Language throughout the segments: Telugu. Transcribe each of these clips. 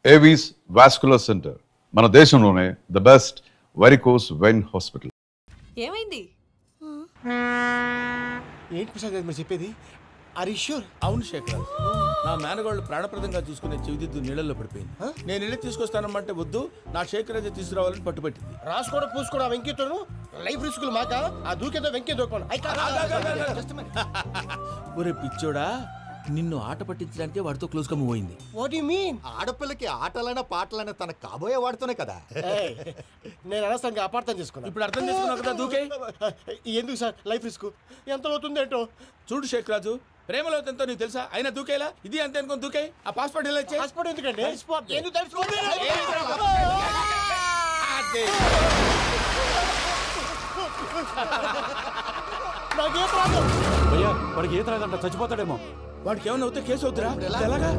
ఏవీస్ వాస్కులర్ సెంటర్, మన దేశంలోనే the best varicose vein hospital. ఏమైంది? ఏంటి ప్రసాద్ గారు మీరు చెప్పేది? Are you sure? అవును శేఖర్, నా మేనగాళ్ళు ప్రాణప్రదంగా చూసుకునే చెవిదిద్దు నీళ్ళల్లో పడిపోయింది. నేను వెళ్ళి తీసుకొస్తానమ్మంటే వద్దు, నా శేఖర్ అయితే తీసుకురావాలని పట్టుబట్టింది. రాసుకోవడం పూసుకోవడం ఆ వెంకీతోను లైఫ్ రిస్కులు మాక ఆ దూకేదో వెంకీ దూకోను. ఒరే పిచ్చోడా, నిన్ను ఆట పట్టించడానికే వాడితో క్లోజ్ గా మూవ్ అయింది. What you mean? ఆడపిల్లకి ఆటలైనా పాటలైనా తన కాబోయే వాడుతూనే కదా. నేను అనవసరంగా అపార్థం చేసుకున్నా. ఇప్పుడు అర్థం చేసుకున్నావు కదా, దూకే. ఎందుకు సార్ లైఫ్ రిస్క్? ఎంత అవుతుంది ఏంటో చూడు శేఖర్ రాజు, ప్రేమలో ఎంతో నీకు తెలుసా? అయినా దూకేలా, ఇది అంతే అనుకుని దూకే. ఆ పాస్పోర్ట్ ఎలా ఇచ్చే? పాస్పోర్ట్ ఎందుకండి? ఎందుకు తెలుసుకోండి? నాకేం ప్రాబ్లం? భయ్యా వాడికి ఈత రాదంట, చచ్చిపోతాడేమో. వాడికి ఏమైనా అవుతే కేసు అవుతురా? ఎలాగా?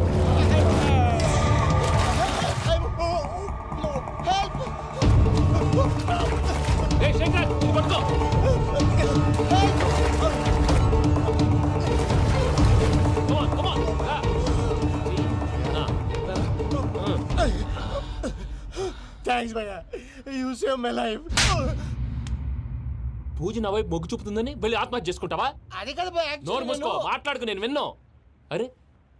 థ్యాంక్స్ భయ్యా, యు సేవ్ మై లైఫ్. పూజ నా వైపు మొగ్గు చూపుతుందని వెళ్ళి ఆత్మహత్య చేసుకుంటావా? అది కదా భయ్యా. నోరు మూసుకో, మాట్లాడుకు, నేను విన్నో. అరే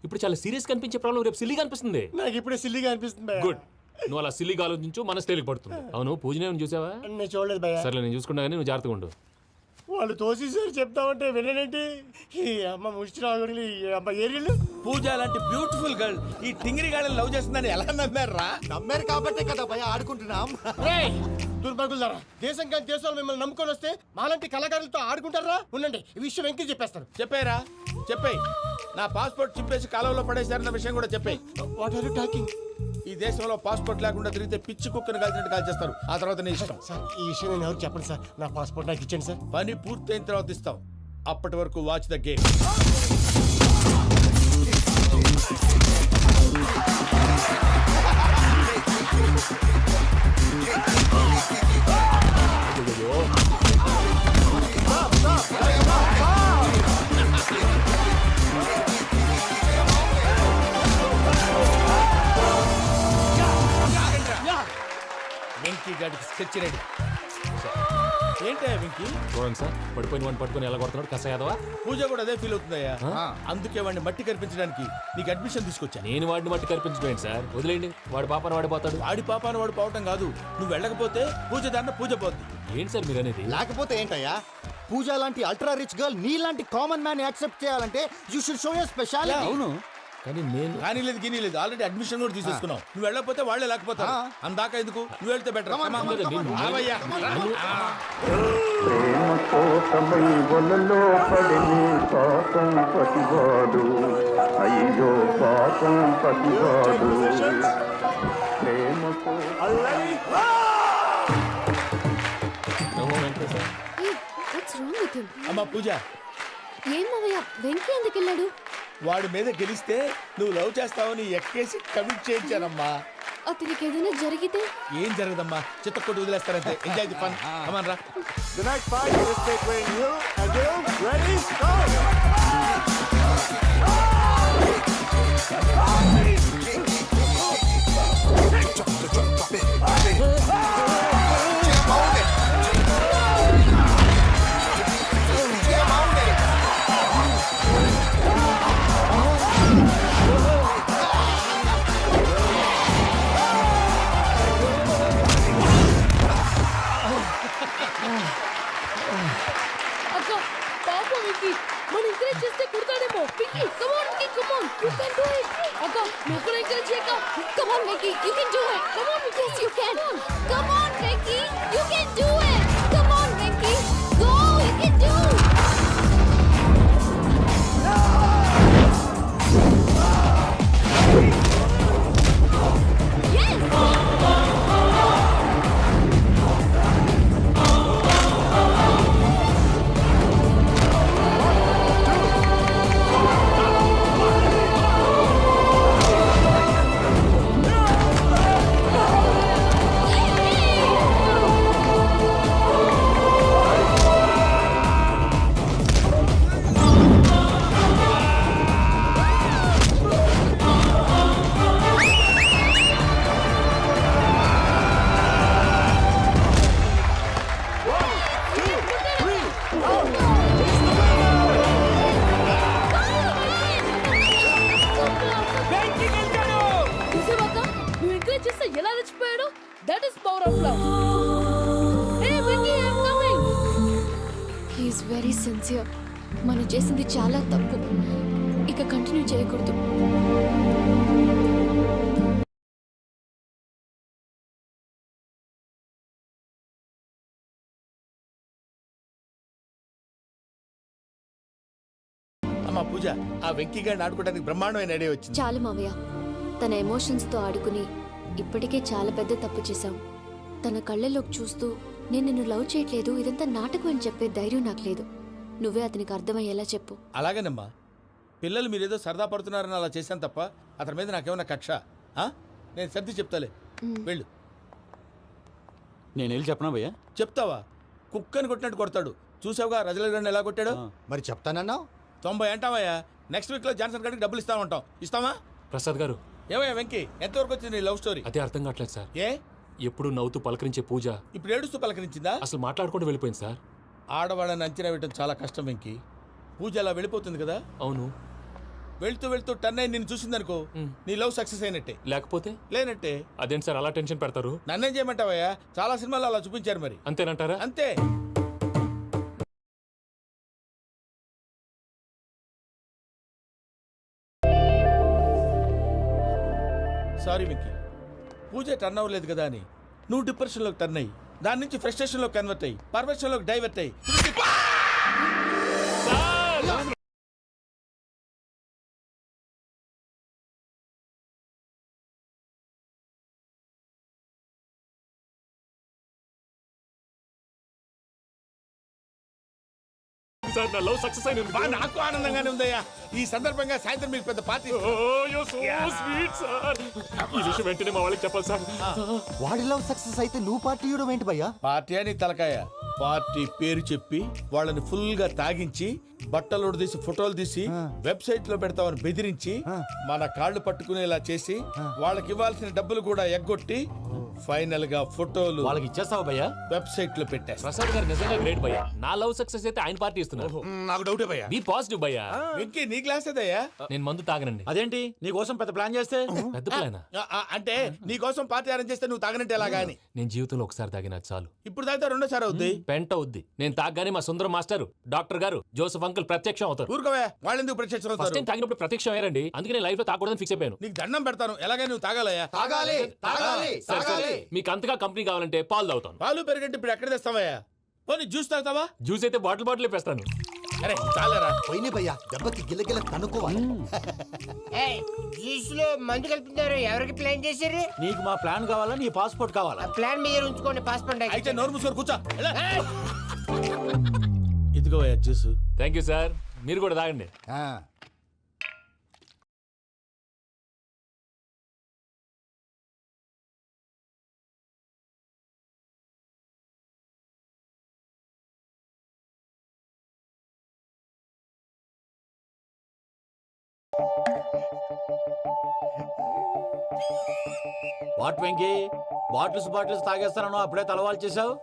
ఇప్పుడు చాలా సీరియస్ కనిపించే ప్రాబ్లం రేపు సిల్లీగా అనిపిస్తుంది. నాకు ఇప్పుడే సిల్లీగా అనిపిస్తుంది భయ్యా. గుడ్, నువ్వు అలా సిల్లీగా ఆలోచించు, మనసు తేలిక పడుతుంది. అవును, పూజనే చూసావా? నేను చూడలేదు భయ్యా. సర్లే, నేను చూసుకుంటా కానీ నువ్వు జాగ్రత్తగా ఉండు. వాళ్ళు తోసేసారు చెప్తామంటే వినేంటి? ఈ అమ్మ ముష్టి రాగుడి అమ్మ ఏరియలు. పూజ లాంటి బ్యూటిఫుల్ గర్ల్ ఈ టింగిరి గాళ్ళని లవ్ చేస్తుందని ఎలా నమ్మారా? నమ్మారు కాబట్టే కదా భయ ఆడుకుంటున్నాం. దుర్భగులారా, దేశం కానీ దేశాలు మిమ్మల్ని నమ్ముకొని వస్తే మాలాంటి కళాకారులతో ఆడుకుంటారా? ఉండండి, ఈ విషయం వెంకీ చెప్పేస్తారు. చెప్పారా? చెప్పేయ్. నా పాస్పోర్ట్ చింపేసి కాలువలో పడేశారన్న విషయం కూడా చెప్పేయ్. What are you talking? ఈ దేశంలో పాస్పోర్ట్ లేకుండా తిరిగితే పిచ్చి కుక్కను కాల్చినట్టు కాల్చేస్తారు. ఆ తర్వాత నీ ఇష్టం. సార్ ఈ విషయం నేను ఎవరు చెప్పండి సార్. నా పాస్పోర్ట్ నాకు ఇచ్చేయండి సార్. పని పూర్తయిన తర్వాత ఇస్తాం. అప్పటి వరకు వాచ్ ద గేమ్. వెంకీ గాడికి స్కెచ్ రెడీ. ఏంటా వెంకీ? చూడండి సార్, పడిపోయిన వాడిని పట్టుకొని ఎలా కొడుతున్నాడు కసయాదవా. పూజ కూడా అదే ఫీల్ అవుతుందయ్యా. అందుకే వాడిని మట్టి కనిపించడానికి నీకు అడ్మిషన్ తీసుకొచ్చా. నేను వాడిని మట్టి కనిపించుకోండి సార్, వదిలేండి. వాడి పాపను వాడిపోతాడు. వాడి పాపాను వాడు పోవటం కాదు, నువ్వు వెళ్ళకపోతే పూజ దాంట్లో పూజ పోద్ది. ఏంటి సార్ మీరు అనేది? లేకపోతే ఏంటయ్యా, పూజ లాంటి అల్ట్రా రిచ్ గర్ల్ నీ లాంటి కామన్ మ్యాన్ యాక్సెప్ట్ చేయాలంటే you should show your speciality. అవును, కానీ నేను కానీ లేదు గిని లేదు, ఆల్రెడీ అడ్మిషన్ కూడా తీసేసుకున్నావు. నువ్వు వెళ్ళకపోతే వాళ్ళే లేకపోతారు. అందాక ఎందుకు, నువ్వు వెళ్తే బెటర్. ప్రేమ కోసమై వలలో పడిని పాపం పతివాడు, అయ్యో పాపం పతివాడు. ప్రేమ అమ్మా పూజ, ఏమవయ్య వెంకీ ఎందుకు వెళ్ళాడు? వాడి మీద గెలిస్తే నువ్వు లవ్ చేస్తావని ఎక్కేసి కమిట్ చేయించానమ్మా. అతనికి ఏదైనా జరిగితే? ఏం జరగదమ్మా, చిత్తకొట్టు వదిలేస్తారంతే. Enjoy the fun. కమాన్ రా. The next fight is between you and you. Ready? Go! అక్క పాపం వెంకీ, మనం ఎంకరేజ్ చేస్తే కుడతాడేమో. Venky come on Venky, come on, you can do it. అక్క నువ్వు కూడా ఎంకరేజ్ చేయక. Come on Venky, you can do it. Come on Venky, you can. Come on Venky, you can do it. Come on Venky, go, you can do. That is power of love. Hey, Vicky, I'm coming. He is very sincere. మనం చేసింది చాలా తప్పు. ఇక కంటిన్యూ చేయకూడదు. అమ్మా పూజ, ఆ వెంకీ గారిని ఆడుకోవడానికి బ్రహ్మాండమైన ఐడియా వచ్చింది. చాలు మావయ్య. తన ఎమోషన్స్తో ఆడుకుని ఇప్పటికే చాలా పెద్ద తప్పు చేశావు. తన కళ్ళలోకి చూస్తూ నేను నిన్ను లవ్ చేయట్లేదు, ఇదంతా నాటకం అని చెప్పే ధైర్యం నాకు లేదు. నువ్వే అతనికి అర్థమయ్యేలా చెప్పు. అలాగేనమ్మా, పిల్లలు మీరేదో సరదా పడుతున్నారని అలా చేశాను తప్ప అతని మీద నాకేమన్నా కక్ష? ఆ? నేను సర్ది చెప్తాలే, వెళ్ళు. నేను వెళ్ళి చెప్పనా భయ్యా? చెప్తావా? కుక్కని కొట్టినట్టు కొడతాడు. చూసావుగా రజల గడిని ఎలా కొట్టాడు? మరి చెప్తానన్నావు. 90 అంటావయ్యా. నెక్స్ట్ వీక్ లో జాన్సన్ గారికి డబ్బులు ఇస్తామంటాం. ఇస్తావా? ప్రసాద్ గారు, ఏమయ్యా వెంకీ, ఎంతవరకు వచ్చింది నీ లవ్ స్టోరీ? అదే అర్థం కావట్లేదు సార్. ఏ ఎప్పుడు నవ్వుతూ పలకరించే పూజ ఇప్పుడు ఏడుస్తూ పలకరించిందా? అసలు మాట్లాడుకుంటూ వెళ్ళిపోయింది సార్. ఆడవాళ్ళని అంచనా వేయడం చాలా కష్టం వెంకీ. పూజ అలా వెళ్ళిపోతుంది కదా. అవును. వెళ్తూ వెళ్తూ టర్న్ అయి నిన్ను చూసిందనుకో, నీ లవ్ సక్సెస్ అయినట్టే. లేకపోతే లేనట్టే. అదేంటి సార్ అలా టెన్షన్ పెడతారు? నన్నేం చేయమంటావయ్యా? చాలా సినిమాలు అలా చూపించారు మరి. అంతేనంటారా? అంతే. సారీ మిక్కీ, పూజ టర్న్ అవ్వలేదు కదా అని నువ్వు డిప్రెషన్లోకి టర్న్ అయ్యి దాని నుంచి ఫ్రస్ట్రేషన్లోకి కన్వర్ట్ అయ్యి పర్వర్షన్లోకి డైవర్ట్ అయ్యి సార్ నా లవ్ సక్సెస్ అయిన నాకు ఆనందంగానే ఉందయ్యా. ఈ సందర్భంగా సాయంత్రం మీకు పెద్ద పార్టీ. ఈ విషయం వెంటనే మా వాళ్ళకి చెప్పాలి సార్. వాడి లవ్ సక్సెస్ అయితే నువ్వు పార్టీ ఇవ్వడం ఏంటి భయ్యా? పార్టీ అని తలకాయ. పార్టీ పేరు చెప్పి వాళ్ళని ఫుల్ గా తాగించి బట్టలు తీసి ఫోటోలు తీసి వెబ్సైట్ లో పెడతామని బెదిరించి మన కాళ్ళు పట్టుకునేలా చేసి వాళ్ళకి ఇవ్వాల్సిన డబ్బులు కూడా ఎగ్గొట్టి ఫైనల్ గా ఫోటోలు వాళ్ళకి ఇచ్చేస్తావా భయ్యా? వెబ్సైట్ లో పెట్టేస్తా. ప్రసాద్ గారు నిజంగా గ్రేట్ భయ్యా. నా లవ్ సక్సెస్ అయితే ఆయన పార్టీ ఇస్తున్నారు. నాకు డౌటే భయ్యా. బీ పాజిటివ్ భయ్యా. వెంకీ నీ గ్లాస్ ఏదయ్యా? నేను మందు తాగనండి. అదేంటి నీ కోసం పెద్ద ప్లాన్ చేస్తే? పెద్ద ప్లానా? అంటే నీ కోసం పార్టీ అరేంజ్ చేస్తే నువ్వు తాగనంటే ఎలాగా అని. నేను జీవితంలో ఒకసారి తాగినా చాలు. ఇప్పుడు తాగితే రెండోసారి అవుద్ది. పెంట అవుద్ది. నేను తాగగానే మా సుందరం మాస్టర్, డాక్టర్ గారు, జోసఫ్ అంకుల్ ప్రత్యక్షం అవుతారు. ఊరుకోవే, వాళ్ళు ఎందుకు ప్రత్యక్షం ఫస్ట్ అవుతారు? టైం తాగినప్పుడు ప్రత్యక్షం అయ్యారండి. అందుకే నేను లైఫ్ లో తాగకూడదని ఫిక్స్ అయిపోయాను. నీకు దండం పెడతాను, ఎలాగే నువ్వు తాగాలయ్యా. తాగాలి తాగాలి సరే సరే, మీకు అంతగా కంపెనీ కావాలంటే పాలు తాగుతాను. పాలు పెరిగంటే ఇప్పుడు ఎక్కడ తెస్తావయ్యా? పోనీ జ్యూస్ తాగుతావా? జ్యూస్ అయితే బాటిల్ వేస్తాను. అరే చాలరా. పోయినే భయ్యా, దెబ్బకి గిల్లగిల్ల కనుక్కోవాలి. జ్యూస్ లో మందు కలుపుతున్నారు. ఎవరికి ప్లాన్ చేశారు? నీకు మా ప్లాన్ కావాలా, నీ పాస్పోర్ట్ కావాలా? ప్లాన్ మీద ఉంచుకోండి, పాస్పోర్ట్ అయితే నోరు మూసుకొని కూర్చో. ఇదిగోయా జ్యూస్. Thank you sir. మీరు కూడా తాగండి. వాట్ వెంకీ, బాటిల్స్ తాగేస్తాను అప్పుడే తలవాలు చేసావు.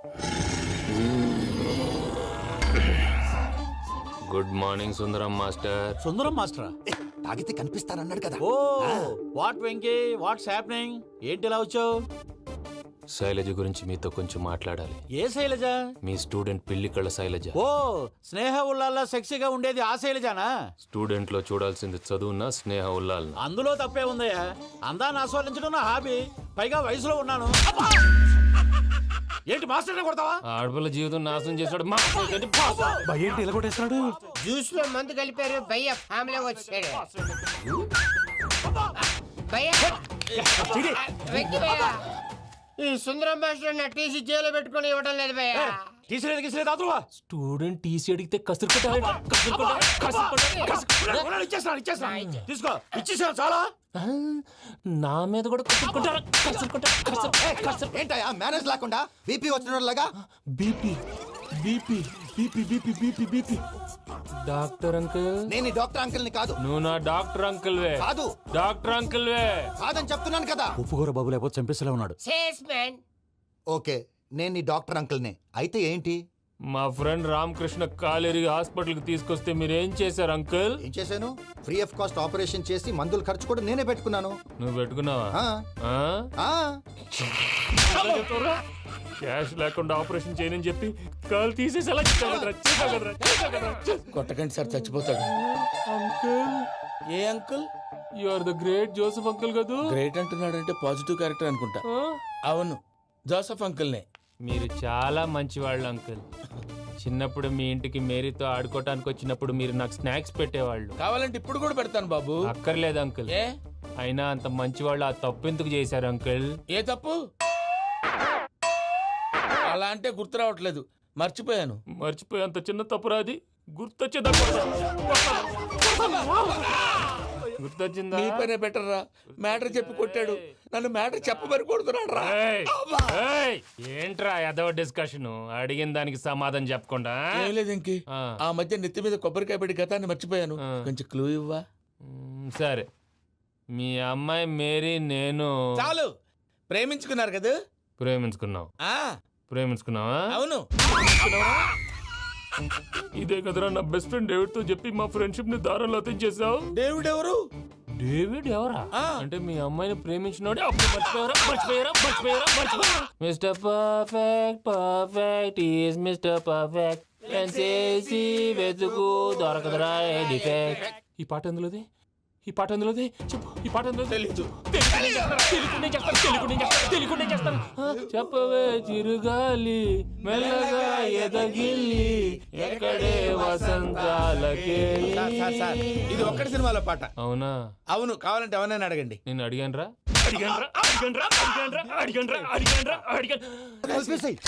Good morning Sundaram master. Sundaram మాస్టరా? తాగితే కనిపిస్తారన్నాడు కదా. Oh what Venky, what's happening? ఏంటి ఇలా వచ్చావు? శైలజ గురించి మీతో కొంచెం మాట్లాడాలి. ఏ శైలజ? మీ స్టూడెంట్ పిల్లి కళ్ళ శైలజ. ఓ స్నేహ ఉల్లాల్లో సెక్సీగా ఉండేది ఆ శైలజానా? స్టూడెంట్ లో చూడాల్సింది చదువున్న స్నేహ ఉల్లాల్. అందులో తప్పే ఉందయ్యా. అందాన్ని ఆస్వాదించడం నా హాబీ. పైగా వయసులో ఉన్నాను. ఏంటి మాస్టర్ కొడతావా? ఆడపిల్ల జీవితం నాశనం చేశాడు. ఏంటి ఇలా కొట్టేస్తున్నాడు? జ్యూస్ లో మందు కలిపారు. భయ్య ఫ్యామిలీ వచ్చాడు. భయ్య వెక్కి భయ్య, ఈ సుందరం భాష నా టీసీ జైల్లో పెట్టుకొని ఇవ్వడం లేదు భయ్య. తీసిలేదు స్టూడెంట్ టీసీ అడిగితే కసురు తీసుకో, ఇచ్చేసాను చాలా. నా మీద కూడా ఏంటయ్యా మేనేజ్ లేకుండా బీపీ వచ్చిన లాగా? BP BP BP BP BP BP. Doctor uncle, నేను ఈ డాక్టర్ అంకుల్ ని కాదు. నువ్వు నా డాక్టర్ అంకుల్ వే. కాదు. డాక్టర్ అంకుల్ వే. కాదని చెప్తున్నాను కదా. ఉప్పుకూర బాబు లేకపోతే చంపేసేలా ఉన్నాడు. Sales man. ఓకే, నేను నీ డాక్టర్ అంకుల్ నే. అయితే ఏంటి? మా ఫ్రెండ్ రామకృష్ణ కాలేరికి హాస్పిటల్కి తీసుకొస్తే మీరేం చేశారు అంకుల్? ఏం చేశాను? ఫ్రీ ఆఫ్ కాస్ట్ ఆపరేషన్ చేసి మందుల ఖర్చు కూడా నేనే పెట్టుకున్నాను. నువ్వు పెట్టుకున్నావా? ఆ, ఆ? ఆ, క్యాష్ లేకుండా ఆపరేషన్ చేయనని చెప్పి కాలు తీసేసి ఎలా చేసావు కదరా? కొట్టకండి సార్, చచ్చిపోతాడు. అంకుల్, ఏ uncle? You are the great Joseph uncle కదూ? గ్రేట్ అంటున్నాడంటే పాజిటివ్ క్యారెక్టర్ అనుకుంటా. ఆ? అవును, జోసఫ్ అంకుల్నే. మీరు చాలా మంచివాళ్ళు అంకుల్. చిన్నప్పుడు మీ ఇంటికి మేరీతో ఆడుకోవటానికి వచ్చినప్పుడు మీరు నాకు స్నాక్స్ పెట్టేవాళ్ళు. కావాలంటే ఇప్పుడు కూడా పెడతాను బాబు. అక్కర్లేదు అంకుల్. ఏ అయినా అంత మంచివాళ్ళు ఆ తప్పు ఎందుకు చేశారు అంకుల్? ఏ తప్పు? అలా అంటే గుర్తు రావట్లేదు, మర్చిపోయాను. మర్చిపోయి అంత చిన్న తప్పురా అది? గుర్తొచ్చిందా? గుర్తొచ్చిందా? నీ పనే బెటర్ రా. మ్యాటర్ చెప్పి కొట్టాడు, నన్ను మ్యాటర్ చెప్పమని కొడుతున్నాడు రా. ఏయ్, ఏయ్, ఏంట్రా ఎదవ డిస్కషన్? అడిగిన దానికి సమాధానం చెప్పకుండా? ఏం లేదు ఇంకి. ఆ. ఆ మధ్య నెత్తి మీద కొబ్బరికాయ పెట్టి గతాన్ని మర్చిపోయాను. ఆ. కొంచెం క్లూ ఇవ్వా? సరే, మీ అమ్మాయి మేరీ నేను చాలు, ప్రేమించుకున్నారు కదా? ప్రేమించుకున్నావు. ఆ, ప్రేమించుకున్నావా? అవును. ఇదే కదరా నా బెస్ట్ ఫ్రెండ్ డేవిడ్ తో చెప్పి మా ఫ్రెండ్షిప్ ని దారంలో తెచ్చేసావు. దేవుడు ఎవరు? డేవిడ్ ఎవరా? ఆ. అంటే మీ అమ్మాయిని ప్రేమించినోడే అప్పుడు మర్చిపోయారా? Mister perfect, perfect is mister perfect. చేసి వెతుకు దొరకదురా డిఫెక్ట్. ఈ పాట ఎందులోది? చెప్పు, ఈ పాట ఎందులో? తెలీదు. తెలియకుండా చేస్తాను. చెప్పవే చిరుగాలి మెల్లగా ఎదగిల్లి ఎక్కడే వసంతాలకే. సార్, ఇది ఒక్కటి సినిమాలో పాట. అవునా? అవును, కావాలంటే ఎవరైనా అడగండి. నేను అడిగాను రా. కలిపేసేయ్.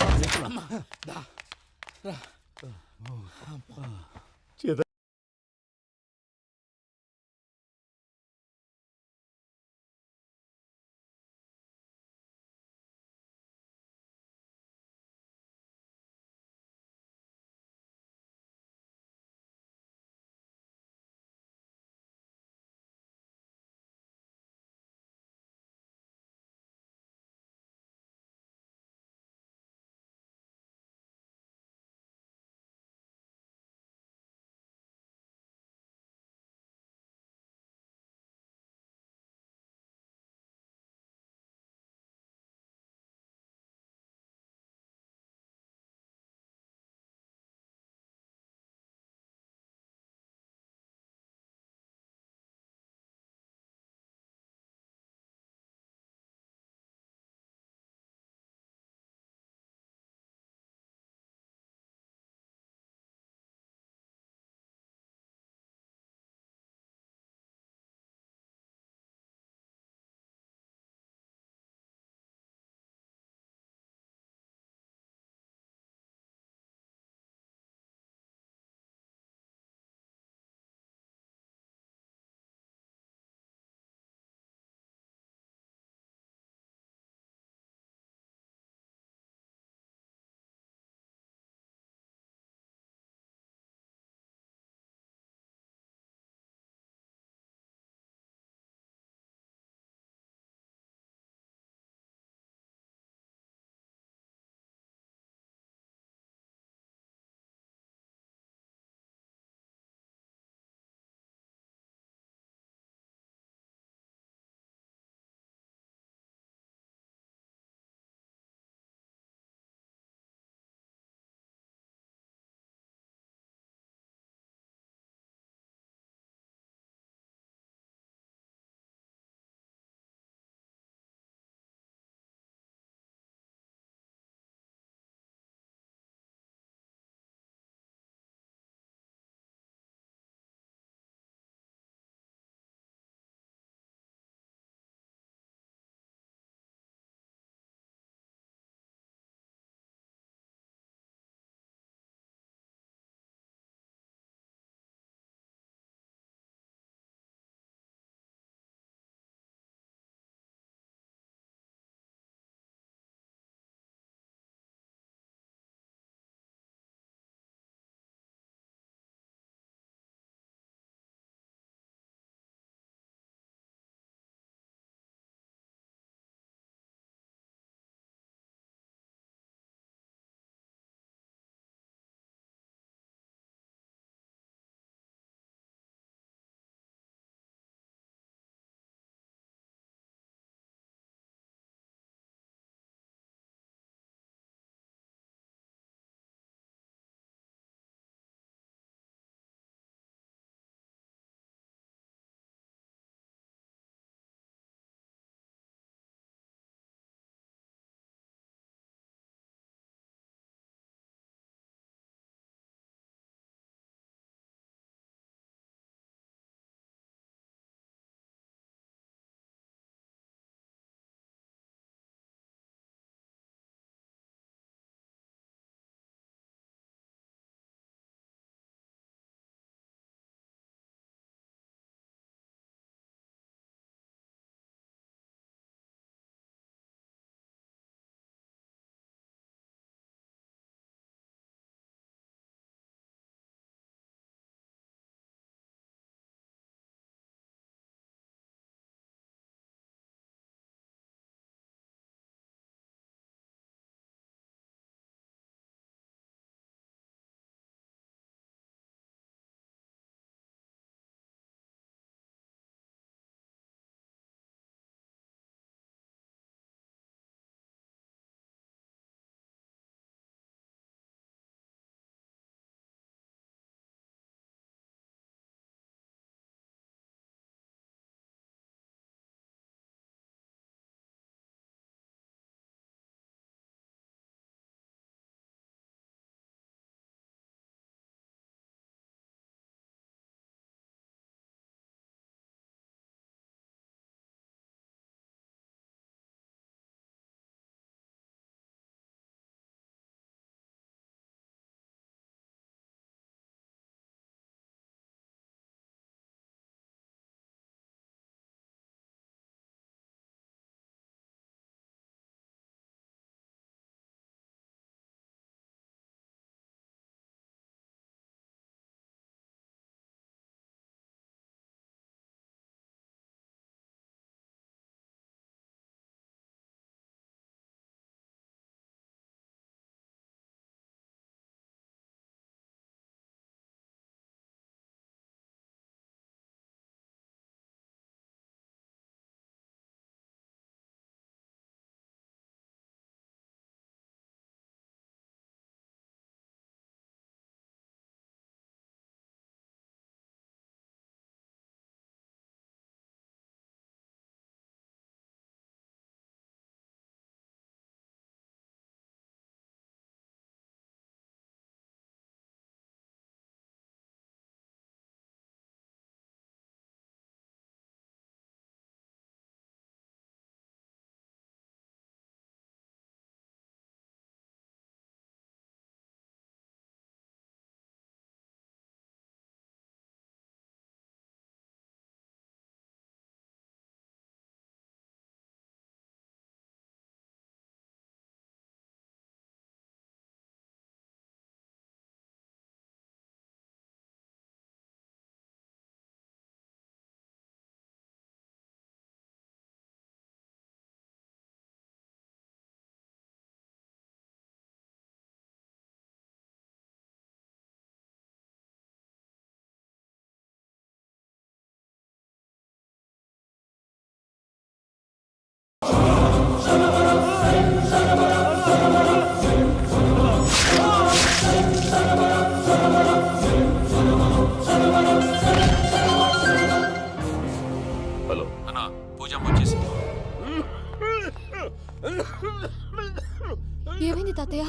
ఏమైంది తాతయ్య?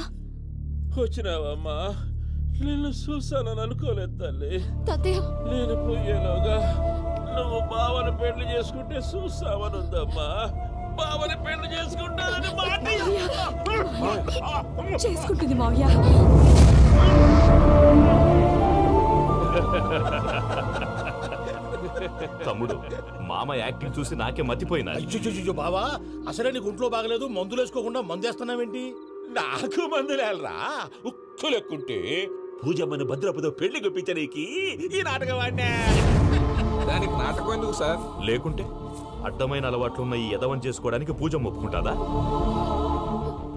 వచ్చినావమ్మా, నిన్ను చూసానని అనుకోలేదు తల్లి. తాతయ్య నేను పోయేలోగా నువ్వు బావని పెళ్లి చేసుకుంటే చూస్తావని ఉందమ్మా. బావని పెళ్లి చేసుకుంటానని మాట చేసుకుంటుంది మావయ్య. తమ్ముడు, మామ యాక్టింగ్ చూసి నాకే మతిపోయినా. అయ్యో బావా, అసలే నీకు ఒంట్లో బాగలేదు, మందులు వేసుకోకుండా మందేస్తున్నావేంటి? నాకు మందులేలరా ఉక్కు లెక్కుంటే పూజమ్మని భద్రపదో పెళ్లి గుప్పించనీకి ఈ నాటకం ఆడినా. దానికి నాటకం ఎందుకు సార్? లేకుంటే అడ్డమైన అలవాట్లున్న ఈ యదవం చేసుకోవడానికి పూజ ఒప్పుకుంటాదా?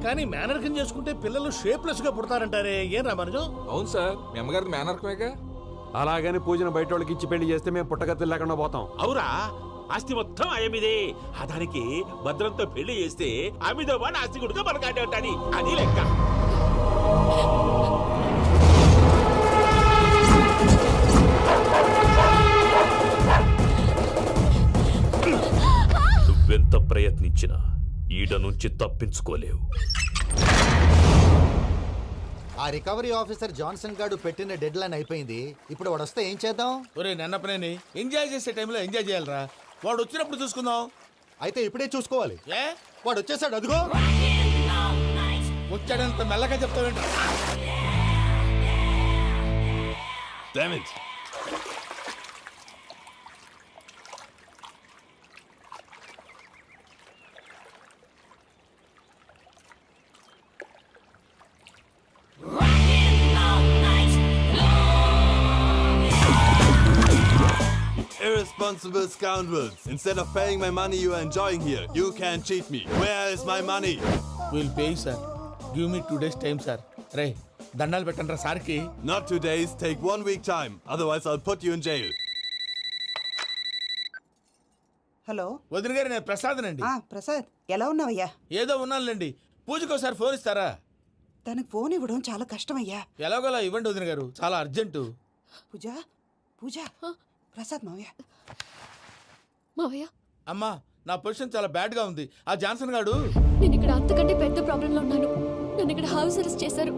కానీ మేనర్కం చేసుకుంటే పిల్లలు షేప్లెస్ గా పుడతారంటారే, ఏం రామానుజం? అవును సార్, మీ అమ్మగారిది మేనర్కమేగా. అలాగని పూజను బయట వాళ్ళకి ఇచ్చి పెళ్లి చేస్తే మేము పుట్టగతులు లేకుండా పోతాం. అవురా, ఆస్తి మొత్తం ఆయమిదే. ఆ దానికి భద్రంతో పెళ్లి చేస్తే ఆమెతో వాడు ఆస్తి గుడిగా మనకాడే ఉంటాని, అది లెక్క. నువ్వెంత ప్రయత్నించినా ఈడ నుంచి తప్పించుకోలేవు. ఆ రికవరీ ఆఫీసర్ జాన్సన్ గారు పెట్టిన డెడ్ లైన్ అయిపోయింది. ఇప్పుడు వాడు వస్తే ఏం చేద్దాం? ఒరే నన్నపనేని, ఎంజాయ్ చేసే టైంలో ఎంజాయ్ చేయాలరా. వాడు వచ్చినప్పుడు చూసుకుందాం. అయితే ఇప్పుడే చూసుకోవాలి. ఏ వాడు వచ్చేసాడు, అదిగో. వచ్చాడంత మెల్లగా చెప్తావేంట? Irresponsible scoundrels. Instead of paying my money you are enjoying here, you can cheat me. Where is my money? Will pay sir. Give me 2 days time sir. రే దండాలు పెట్టండి రా సార్కి. Not 2 days, take 1 week time. Otherwise I'll put you in jail. Hello వదిన గారు, నేను ప్రసాదనండి. ప్రసాద్, ఎలా ఉన్నావయ్యా? ఏదో ఉన్నానులేండి. పూజకి ఒకసారి ఫోన్ ఇస్తారా? తనకు ఫోన్ ఇవ్వడం చాలా కష్టమయ్యా. ఎలాగోలా ఇవ్వండి వదిన గారు, చాలా అర్జెంటు. పూజ పూజ ప్రసాద్ మావయ్య. మావయ్య, అమ్మా, నా పొజిషన్ చాలా బ్యాడ్ గా ఉంది. ఆ జాన్సన్ గాడు నేను ఇక్కడ అంతకంటే పెద్ద ప్రాబ్లంలో ఉన్నాను. నన్ను ఇక్కడ హౌస్ అరెస్ట్ చేశారు.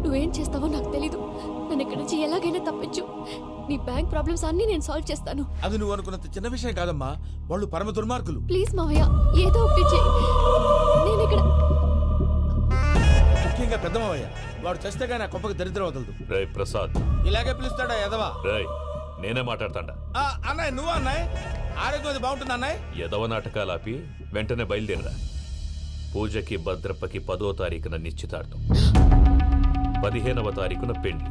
నువ్వేం చేస్తావో నాకు తెలీదు. నన్ను ఇక్కడ నుంచి ఎలాగైనా తప్పించు. నీ బ్యాంక్ ప్రాబ్లమ్స్ అన్నీ నేను సాల్వ్ చేస్తాను. అది నువ్వు అనుకున్నంత చిన్న విషయం కాదమ్మా. వాళ్ళు పరమ దుర్మార్గులు. ప్లీజ్ మావయ్య, ఏదో ఒకటి చెయ్యి. నేను ఇక్కడ ముఖ్యంగా పెద్దమావయ్య, వాడు చేస్తే కానీ ఆ కొంపకి దరిద్రం వదలదు. రేయ్ ప్రసాద్. ఇలాగే పిలుస్తాడా ఎదవా? రేయ్, నేనే మాట్లాడతాడా? అన్నయ్య, నువ్వు అన్నయ్య. ఆరోగ్యం అది బాగుంటుంది అన్నయ్య. యదవ నాటకాలు ఆపి వెంటనే బయలుదేరరా. పూజకి భద్రప్పకి 10వ తారీఖున నిశ్చితార్థం, 15వ తారీఖున పెళ్లి.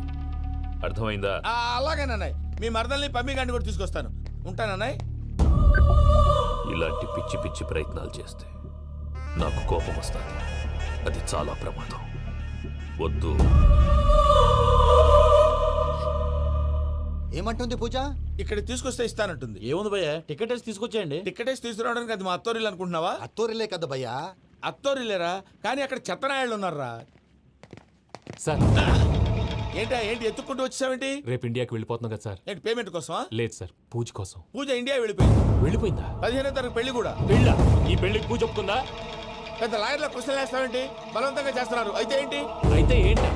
అర్థమైందా? అలాగేనన్నయ్య. మీ మరదల్ని పమ్మి గాండి కూడా తీసుకొస్తాను. ఉంటానన్నయ్య. ఇలాంటి పిచ్చి పిచ్చి ప్రయత్నాలు చేస్తే నాకు కోపం వస్తుంది. అది చాలా ప్రమాదం. వద్దు. ఏమంటుంది పూజ? ఇక్కడ తీసుకొస్తే ఇస్తానంటుంది. ఏముంది భయ్య, టికెట్ వేసి తీసుకొచ్చేయండి. టికెట్ వేసి తీసుకురావడానికి అది మా అత్తోరిల్లు అనుకుంటున్నావా? అత్తూరిలే కదా భయ్యా. అత్తోరిల్లేరా, కానీ అక్కడ చెత్తనాయాళ్ళు ఉన్నారా. సార్, ఏంటి ఎత్తుక్కుంటూ వచ్చావేంటి? రేపు ఇండియాకి వెళ్ళిపోతున్నాం కదా సార్. ఏంటి పేమెంట్ కోసమా? లేదు సార్, పూజ కోసం. పూజ ఇండియా వెళ్ళిపోయింది. వెళ్ళిపోయిందా? 15వ తారీఖు పెళ్లి కూడా. పెళ్ళా? ఈ పెళ్లికి పూజ ఒప్పుకుందా? పెద్ద లాయర్ల క్వశ్చన్ వేస్తావేంటి? బలవంతంగా చేస్తున్నారు. అయితే ఏంటి? అయితే ఏంటి?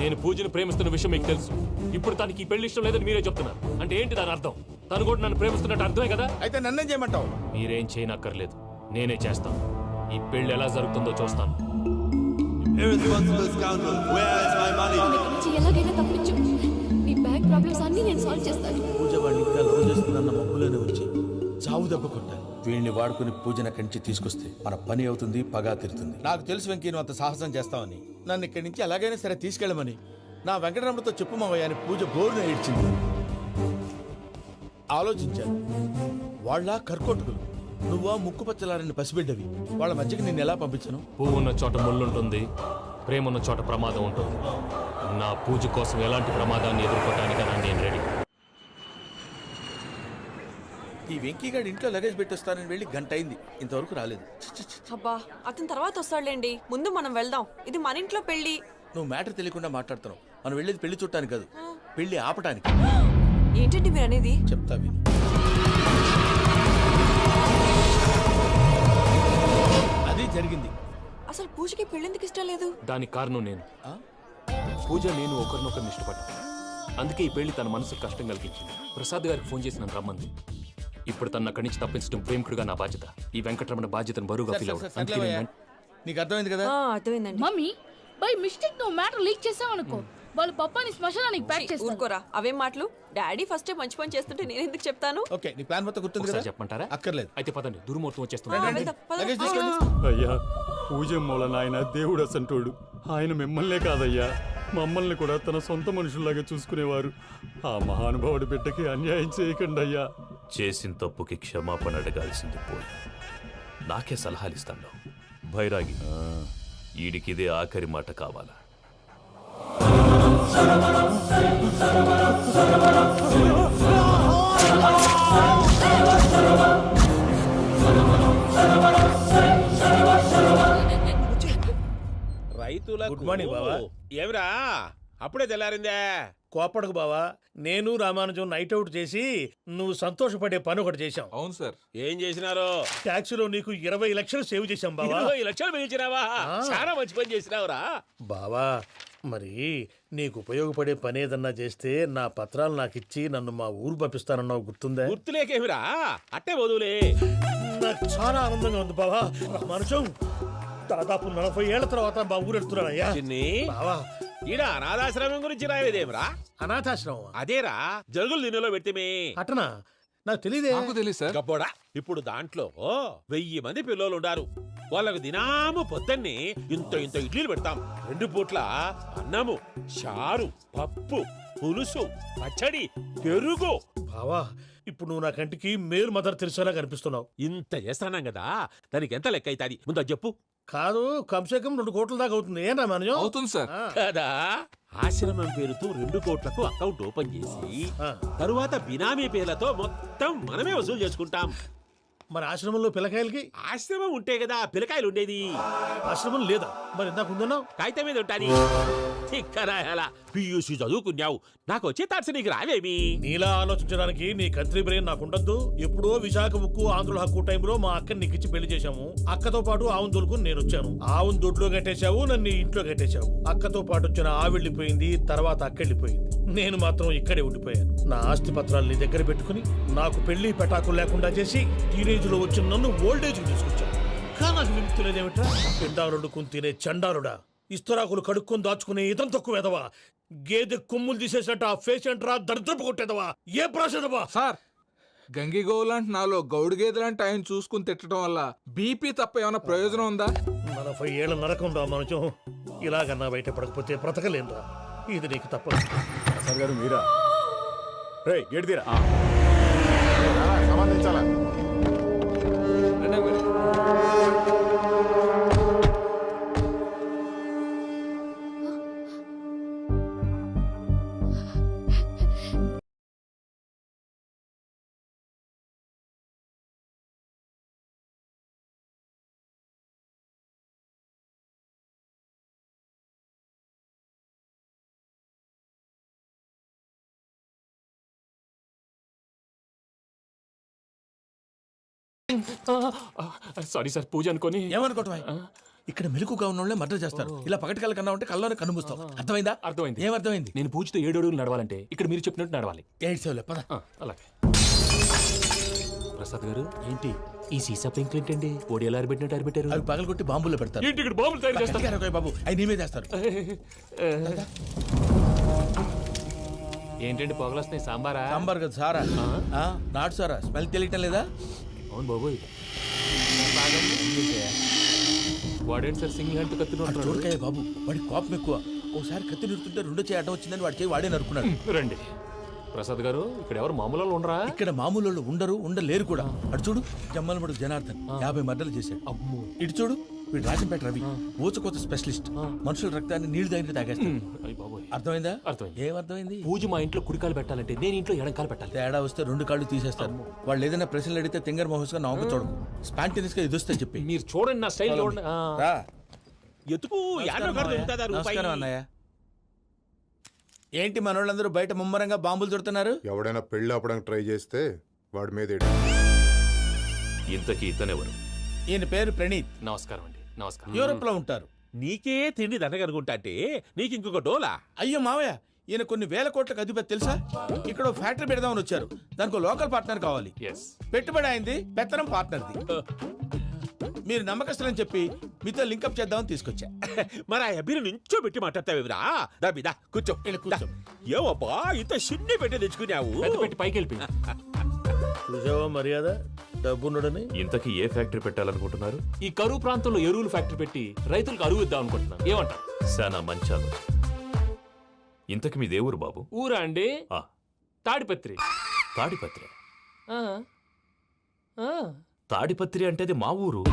నేను పూజను ప్రేమిస్తున్న విషయం మీకు తెలుసు. ఇప్పుడు తనకి ఈ పెళ్లి ఇష్టం లేదని మీరే చెప్తున్నారు. అంటే ఏంటి దాని అర్థం? తను కూడా నన్ను ప్రేమిస్తున్నట్టు అర్థమే కదా? అయితే నన్నేం చేయమంటావు? మీరేం చేయనక్కర్లేదు, నేనే చేస్తాను. ఈ పెళ్లి ఎలా జరుగుతుందో చూస్తాను. Irresponsible scoundrel. Where is my money? నన్ను ఇక్కడ నుంచి ఎలాగైనా తప్పించు. నీ బ్యాంక్ ప్రాబ్లమ్స్ అన్నీ నేను సాల్వ్ చేస్తాను. పూజ వాడిని ఇంకా లవ్ చేస్తుందన్న మబ్బులోనే వచ్చి చావు దెబ్బ కొట్టాలి. వీళ్ళని వాడుకుని పూజన కంచి తీసుకొస్తే మన పని అవుతుంది, పగా తీరుతుంది. నాకు తెలుసు వెంకీ, నువ్వు అంత సాహసం చేస్తావని. నన్ను ఇక్కడి నుంచి ఎలాగైనా సరే తీసుకెళ్ళమని నా వెంకటరమణతో చెప్పు మావయ్య అని పూజ బోరున ఏడ్చింది. ఆలోచించాను. వాళ్ళ కర్కోటకులు, నువ్వా ముక్కుపచ్చలారని పసిబిడ్డవి. వాళ్ళ మధ్యకి నేను ఎలా పంపించను? పువ్వు ఉన్న చోట ముళ్ళుంటుంది, ప్రేమ ఉన్న చోట ప్రమాదం ఉంటుంది. నా పూజ కోసం ఎలాంటి ప్రమాదాన్ని ఎదుర్కోవటానికైనా నేను రెడీ. ఈ వెంకీగాడి ఇంట్లో లగేజ్ పెట్టొస్తానని వెళ్ళి గంట అయింది, ఇంతవరకు రాలేదు. అబ్బా, అతని తర్వాత వస్తాడులేండి. ముందు మనం వెళ్దాం. ఇది మన ఇంట్లో పెళ్లి. నువ్వు మ్యాటర్ తెలియకుండా మాట్లాడుతున్నావు. మనం వెళ్ళేది పెళ్లి చుట్టానికి కాదు, పెళ్లి ఆపటానికి. ఏంటండి మీరు అనేది? చెప్తా విను. అది జరిగింది. అసలు పూజకి పెళ్ళెందుకు ఇష్టం లేదు? దానికి కారణం నేను. పూజ నేను ఒకరినొకరిని ఇష్టపడ్డా. అందుకే ఈ పెళ్లి తన మనసుకు కష్టం కలిగించింది. ప్రసాద్ గారికి ఫోన్ చేసి నన్ను రమ్మంది. ఇప్పుడు తన అక్కడి నుంచి తప్పించడం ప్రేమికుడిగా నా బాధ్యత. ఈ వెంకటరమణ బాధ్యతను బరువుగా ఫీల్ అవ్వడం. నీకు అర్థమైంది కదా? అర్థమైందండి. మమ్మీ బై మిస్టేక్ నువ్వు మ్యాటర్ లీక్ చేసావనుకో, వాళ్ళు పప్పాని శ్మశానానికి ప్యాక్ చేస్తారు. ఊరుకోరా, అవేం మాటలు? డాడీ ఫస్ట్ మంచి పని చేస్తుంటే నేను ఎందుకు చెప్తాను? ఓకే, నీ ప్లాన్ మొత్తం గుర్తుంది కదా? చెప్పమంటారా? అక్కర్లేదు. అయితే పదండి, దుర్ముహూర్తం వచ్చేస్తుంది. లగేజ్ తీసుకెళ్ళి. అయ్యా పూజమ్మోళ నాయన దేవుడు అసంటోడు. ఆయన మిమ్మల్నే కాదయ్యా మమ్మల్ని కూడా తన సొంత మనుషుల్లాగా చూసుకునేవారు. ఆ మహానుభావుడి బిడ్డకి అన్యాయం చేయకండి అయ్యా. చేసిన తప్పుకి క్షమాపణ అడగాల్సింది పోయి నాకే సలహాలు ఇస్తాను. భైరాగి, ఈడికిదే ఆఖరి మాట కావాలా? రైతులకు గుడ్ మార్నింగ్ బావా. ఏమిరా అప్పుడే తెల్లారిందే? కోపడకు బావా, నేను రామానుజం నైట్ అవుట్ చేసి నువ్వు సంతోషపడే పని ఒకటి చేశాం. అవును సార్. ఏం చేసినారు? ట్యాక్సీలో నీకు 20 లక్షలు సేవ్ చేశాం బావా. 20 లక్షలు మిగిల్చినావా? చాలా మంచి పని చేసినావురా బావా. మరి నీకు ఉపయోగపడే పని ఏదన్నా చేస్తే నా పత్రాలు నాకు ఇచ్చి నన్ను మా ఊరు పంపిస్తానన్నావు, గుర్తుందా? గుర్తులేకేమిరా, అట్టే వదులే. నాకు చాలా ఆనందంగా ఉంది బావా. రామానుజం దాదాపు 40 ఏళ్ల తర్వాత మా ఊరు వెళ్తున్నానయ్యా. బావా, ఈడ అనాథాశ్రమం గురించి రాయలేదేమిరా? అనాథాశ్రమం అదేరా, జరుగులు దీనిలో పెడితేమే. అటనా? నాకు తెలియదే. నాకు తెలియదు సార్. గబ్బోడా, ఇప్పుడు దాంట్లో 1000 మంది పిల్లలు ఉండారు. వాళ్ళకు దినాము పొద్దున్నే ఇంత ఇంత ఇడ్లీలు పెడతాం. 2 పూట్ల అన్నము, చారు, పప్పు, పులుసు, పచ్చడి, పెరుగు. బావా, ఇప్పుడు నువ్వు నా కంటికి మేరు మదర్ తెలిసేలా కనిపిస్తున్నావు. ఇంత చేస్తానం కదా, దానికి ఎంత లెక్క అవుతుంది ముందు అది చెప్పు. కాదు, కమ్సే కమ్ 2 కోట్ల దాకా అవుతుంది. ఏం రామానుజం? అవుతుంది సార్. కదా, ఆశ్రమం పేరుతో 2 కోట్లకు అకౌంట్ ఓపెన్ చేసి తరువాత బినామీ పేర్లతో మొత్తం మనమే వసూలు చేసుకుంటాం. మరి ఆశ్రమంలో పిల్లకాయలకి? ఆశ్రమం ఉంటే కదా పిల్లకాయలు ఉండేది. ఆశ్రమం లేదా? మరి ఇందాక ఉందన్నావు. కాగితం మీద ఉంటాని. పియూసీ చదువుకున్నావు, నాకు వచ్చే తాట్స్ నీకు రావేమి? నీలా ఆలోచించడానికి నీ కంట్రీ బ్రెయిన్ నాకు ఉండద్దు. ఎప్పుడో విశాఖ ఉక్కు ఆంధ్రుల హక్కు టైంలో మా అక్కని నీకిచ్చి పెళ్లి చేశాము. అక్కతో పాటు ఆవును దొడుకుని నేను వచ్చాను. ఆవును దొడ్లో కట్టేశావు, నన్ను ఇంట్లో కట్టేశావు. అక్కతో పాటు వచ్చిన ఆవిళ్ళిపోయింది, తర్వాత అక్కెళ్ళిపోయింది. నేను మాత్రం ఇక్కడే ఉండిపోయాను. నా ఆస్తి పత్రాలు నీ దగ్గర పెట్టుకుని నాకు పెళ్లి పెటాకులు లేకుండా చేసి టీనేజ్ లో వచ్చిన నన్ను ఓల్డేజ్ తీసుకొచ్చాను. కానీ నాకు విముక్తి లేదేమిట్రా? పిండారుడు తినే చండారుడా, ఇస్తరాకులు కడుక్కొని దాచుకునే ఇతం తక్కువ ఎదవా, గేదె కొమ్ములు తీసేసట ఆ పేషెంట్ రా దరిద్రపు కొట్టేదవా, ఏ ప్రాసెదవా? సార్, గంగి గోవులాంటి నాలో గౌడు గేదెలాంటి ఆయన చూసుకుని తిట్టడం వల్ల బీపీ తప్ప ఏమైనా ప్రయోజనం ఉందా? 40 ఏళ్ల నరకం రా మనచం. ఇలాగన్నా బయట పడకపోతే బ్రతకలేనురా. ఇది నీకు తప్పదు. సార్ గారు మీరా? రే గేట్ తీరా. సంబంధించాలా? సారీ సార్, పూజ అనుకోని. ఏమనుకోవటం? ఇక్కడ మెలకుగా ఉన్న వాళ్ళే మర్డర్ చేస్తారు. ఇలా పగటి కళ్ళ కన్నా ఉంటే కళ్ళలోనే కనుమూస్తావు. అర్థమైందా? అర్థమైంది. ఏమర్థమైంది? నేను పూజతో 7 అడుగులు నడవాలంటే ఇక్కడ మీరు చెప్పినట్టు నడవాలి. 8 సేవలే పద. అలాగే. ప్రసాద్ గారు, ఏంటి ఈ సీసా పెంకులు ఏంటండి? పొడి ఎలా అరబెట్టినట్టు అరబెట్టారు? అవి పగలగొట్టి బాంబుల్లో పెడతారు. ఏంటి ఇక్కడ బాంబులు తయారు చేస్తారు? బాబు, అవి నీ మీద వేస్తారు. ఏంటండి పొగలొస్తున్నాయి? సాంబారా? సాంబార్ కదా సారా. నాటు సారా. స్మెల్ తెలియటం లేదా? అవును బాబోయ్. వాడేంటి సార్ సింగిల్ హ్యాండ్ కత్తి చూడకాయ బాబు, వాడి కోపం ఎక్కువ. ఒకసారి కత్తి నిరుతుంటే 2 చేయి అడ్డం వచ్చిందని వాడి చేయి వాడే నరుకున్నాడు. రండి ప్రసాద్ గారు, ఇక్కడ ఎవరు మామూలు వాళ్ళు ఉండరా? ఇక్కడ మామూలు వాళ్ళు ఉండరు, ఉండలేరు కూడా. అటు చూడు, జమ్మలమడు జనార్దన్ 50 మర్డర్లు చేశాడు. ఇటు చూడు, వీడు రాజంపేట రవి ఊచకోత స్పెషలిస్ట్. మనుషుల రక్తాన్ని నీళ్లు దగ్గర తాగేస్తాడు. అర్థమైందా? అర్థమైంది. ఏమర్థమైంది? పూజ మా ఇంట్లో కుడికాలు పెట్టాలంటే నేను ఇంట్లో ఎడంకాలు పెట్టాలి. తేడా వస్తే 2 కాళ్ళు తీసేస్తారు. వాళ్ళు ఏదైనా ప్రశ్నలు అడిగితే తింగర్ మహోస్ గా నవ్వు చూడకు. స్పాంటినియస్ గా ఎదుస్తే చెప్పి. మీరు చూడండి నా స్టైల్. ఎతుకు నమస్కారం అన్నయ్య. ఏంటి మనోళ్ళందరూ బయట ముమ్మరంగా బాంబులు చుడుతున్నారు? ఎవడైనా పెళ్లి ఆపడానికి ట్రై చేస్తే వాడి మీద ఇంతకీ ఇతనెవరు? ఈయన పేరు ప్రణీత్. నమస్కారం అండి. నమస్కారం. యూరోప్ లో ఉంటారు. నీకే తిండి దండగనుకుంటా అంటే నీకు ఇంకొక డోలా? అయ్యో మావయ్య, ఈయన కొన్ని వేల కోట్లకు అధిపతి తెలుసా? ఇక్కడ ఓ ఫ్యాక్టరీ పెడదామని వచ్చారు. దానికి లోకల్ పార్ట్నర్ కావాలి. ఎస్. పెట్టుబడి అయింది, పెత్తనం పార్ట్నర్ది. మీరు నమ్మకస్తులని చెప్పి మీతో లింకప్ చేద్దామని తీసుకొచ్చా. మరి ఆ అబ్బిని నుంచో పెట్టి మాట్లాడతావేమిరా? దాబిదా కూర్చో. ఇలా కూర్చో. ఏవబ్బా ఇంత సిన్ని పెట్టి తెచ్చుకున్నావు? పెద్ద పెట్టి పైకి వెళ్ళిపోయి. చూసావా మర్యాద, డబ్బున్నడని. ఇంతకీ ఏ ఫ్యాక్టరీ పెట్టాలనుకుంటున్నారు? ఈ కరువు ప్రాంతంలో ఎరువులు ఫ్యాక్టరీ పెట్టి రైతులకు అరువు ఇద్దాం అనుకుంటున్నాను. ఏమంటారు? శానా మంచి ఆలోచన. ఇంతకి మీ దేవురు బాబు? ఊరా అండి? ఆ, తాడిపత్రి. తాడిపత్రి. ఆ. ఆ. తాడిపత్రి అంటే అది మా ఊరు.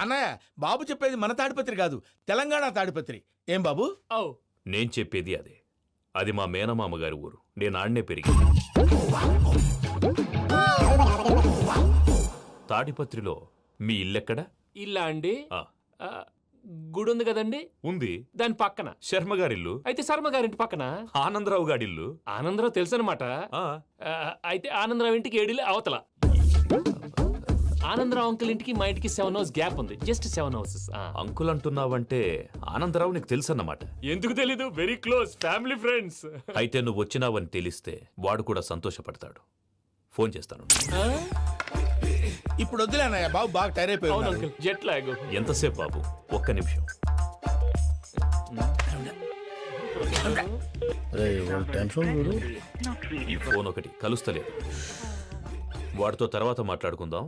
అన్నయ్య, బాబు చెప్పేది మన తాడిపత్రి కాదు, తెలంగాణ తాడిపత్రి. ఏం బాబు? ఓ. నేను చెప్పేది అదే. అది మా మేనమామ గారి ఊరు. నేను ఆడనే పెరిగి. తాడిపత్రిలో మీ ఇల్లెక్కడ? ఇల్లా అండి? ఆ, ఆ, గుడి ఉంది కదండి, ఉంది. దాని పక్కన. శర్మ గారిల్లు. అయితే శర్మ గారింటి పక్కన ఆనందరావు గారిల్లు. ఆనందరావు తెలుసు అనమాట. ఆ, అయితే ఆనందరావు ఇంటికి ఏడిలే అవతల. ఆనందరావు అంకుల్ ఇంటికి మా ఇంటికి 7 హౌస్ గ్యాప్ ఉంది. Just 7 houses. అంకుల్ అంటున్నావంటే ఆనందరావు నీకు తెలుసన్నమాట. ఎందుకు తెలీదు? Very close family friends. అయితే నువ్వు వచ్చినావని తెలిస్తే వాడు కూడా సంతోషపడతాడు. ఫోన్ చేస్తాను. ఇప్పుడు వద్దులే అన్నయ్య, బాబు బాగా టైర్ అవును అయిపోయి. Uncle, jet lag. ఎంతసేపు బాబు? ఒక్క నిమిషం. ఈ ఫోన్ ఒకటి కలుస్తలేదు. వాడితో తర్వాత మాట్లాడుకుందాం.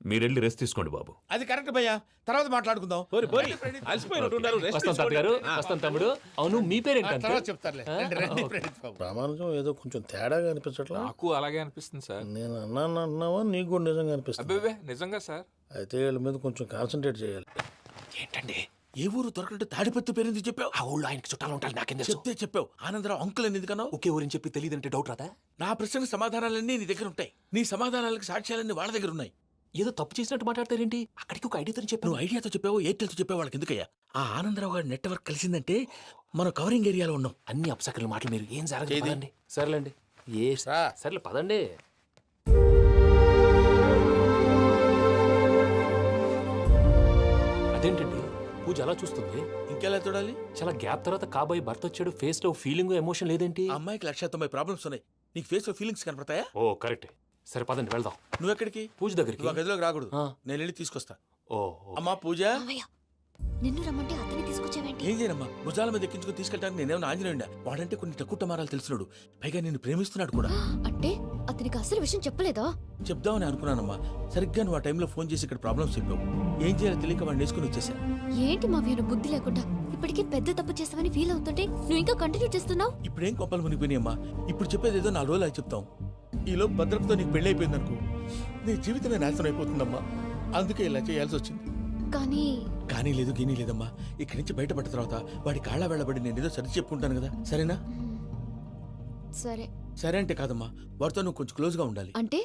మీరెళ్ళి రెస్ట్ తీసుకోండి బాబు. అది కరెక్ట్ భయ్యా, తర్వాత మాట్లాడుకుందాం. పోరి పోరి అలసిపోయినట్టున్నారు. రెస్ట్ వస్తాం తాత గారు, వస్తాం తమ్ముడు. అవును, మీ పేరేంటి తర్వాత అంకుల్? చెప్తారులే. రండి, రండి, ప్రణీత్ బాబు. ప్రామాణికం ఏదో కొంచెం తేడాగా అనిపించట్లా. నాకు అలాగే అనిపిస్తుంది సార్. నేను అన్నావా నీకు కూడా నిజంగా అనిపిస్తుంది. అబ్బే నిజంగా సార్. అయితే వీళ్ళ మీద కొంచెం కాన్సన్ట్రేట్ చేయాలి. ఏంటండి, ఏ ఊరు దొరకట్టు తాడిపత్రి పేరు ఎందుకు చెప్పావు? ఆ ఊళ్ళో ఆయనకి చుట్టాలు ఉంటారు, నాకేం తెలుసు? చెప్తే చెప్పావు. ఆనందరావు అంకుల్ అని ఎందుకన్నావు? ఒకే ఊరిని చెప్పి తెలియదంటే డౌట్ రాదా? నా ప్రశ్నకు సమాధానాలన్నీ నీ దగ్గర ఉంటాయి. నీ సమాధానాలకు సాక్ష్యాలన్నీ వాళ్ళ దగ్గర ఉన్నాయి. ఏదో తప్పు చేసినట్టు మాట్లాడతారేంటి? అక్కడికి ఒక ఐడియాతో చెప్పాను. నువ్వు ఐడియాతో చెప్పావు, ఎయిర్టెల్తో చెప్పావు, వాళ్ళకి ఎందుకయ్యా? ఆ ఆనందరావు గారి నెట్వర్క్ కలిసిందంటే మనం కవరింగ్ ఏరియాలో ఉన్నాం. అన్ని అప్సకర్ల మాటలు మీరు ఏం జరగదు. చేది. పదండి. సర్లేండి. ఏ రా. సర్లే పదండి. అదేంటండి పూజ అలా చూస్తుంది? ఇంకెలా చూడాలి? చాలా గ్యాప్ తర్వాత కాబోయే భర్త వచ్చాడు. ఫేస్ లో ఫీలింగ్ ఎమోషన్ లేదేంటి? ఆ అమ్మాయికి 190 ప్రాబ్లమ్స్ ఉన్నాయి. నీకు ఫేస్ లో ఫీలింగ్స్ కనపడతాయా? ఓ కరెక్ట్. సరే పదండి వెళ్దాం. నువ్వు ఎక్కడికి? పూజ దగ్గరికి. నువ్వు ఆ గదిలోకి రాకూడదు. ఆ. నేను వెళ్ళి తీసుకొస్తా. ఓ అమ్మా పూజ, మావయ్య, నిన్ను రమ్మంటే అతన్ని తీసుకొచ్చావేంటి? ఏం చేయనమ్మా, భుజాల మీద ఎక్కించుకుని తీసుకెళ్ళడానికి నేనేమన్నా ఆంజనేయుడా? వాడంటే కొన్ని తక్కువ టమారాలు తెలిసినాడు, పైగా నేను ప్రేమిస్తున్నాడు కూడా. అంటే అతనికి అసలు విషయం చెప్పలేదా? చెప్దామని అనుకున్నానమ్మా. సరిగ్గా నువ్వు ఆ టైంలో ఫోన్ చేసి ఇక్కడ ప్రాబ్లమ్స్ చెప్పావు. ఏం చేయాలో తెలియక వాడిని వేసుకుని వచ్చేసా. ఏంటి మావయ్య నువ్వు బుద్ధి లేకుండా ఇప్పటికే పెద్ద తప్పు చేసావని ఫీల్ అవుతుంటే నువ్వు ఇంకా కంటిన్యూ చేస్తున్నావు? ఇప్పుడేం కొప్పలు మునిగిపోయినాయమ్మా. ఇప్పుడు చెప్పేది ఏదో 4 రోజులు అది చెప్తాం. ఈలో భద్రతతో నీకు పెళ్లి అయిపోయింది అనుకో, నీ జీవితమే నాశనం అయిపోతుందమ్మా. అందుకే ఇలా చేయాల్సి వచ్చింది. కానీ లేదు గీనీ లేదమ్మా. ఇక్కడి నుంచి బయటపడ్డ తర్వాత వాడి కాళ్ళ వెళ్ళబడి నేను ఏదో సరి చెప్పుకుంటాను కదా, సరేనా? సరే. సరే అంటే కాదమ్మా, వాడితో నువ్వు కొంచెం క్లోజ్ గా ఉండాలి. అంటే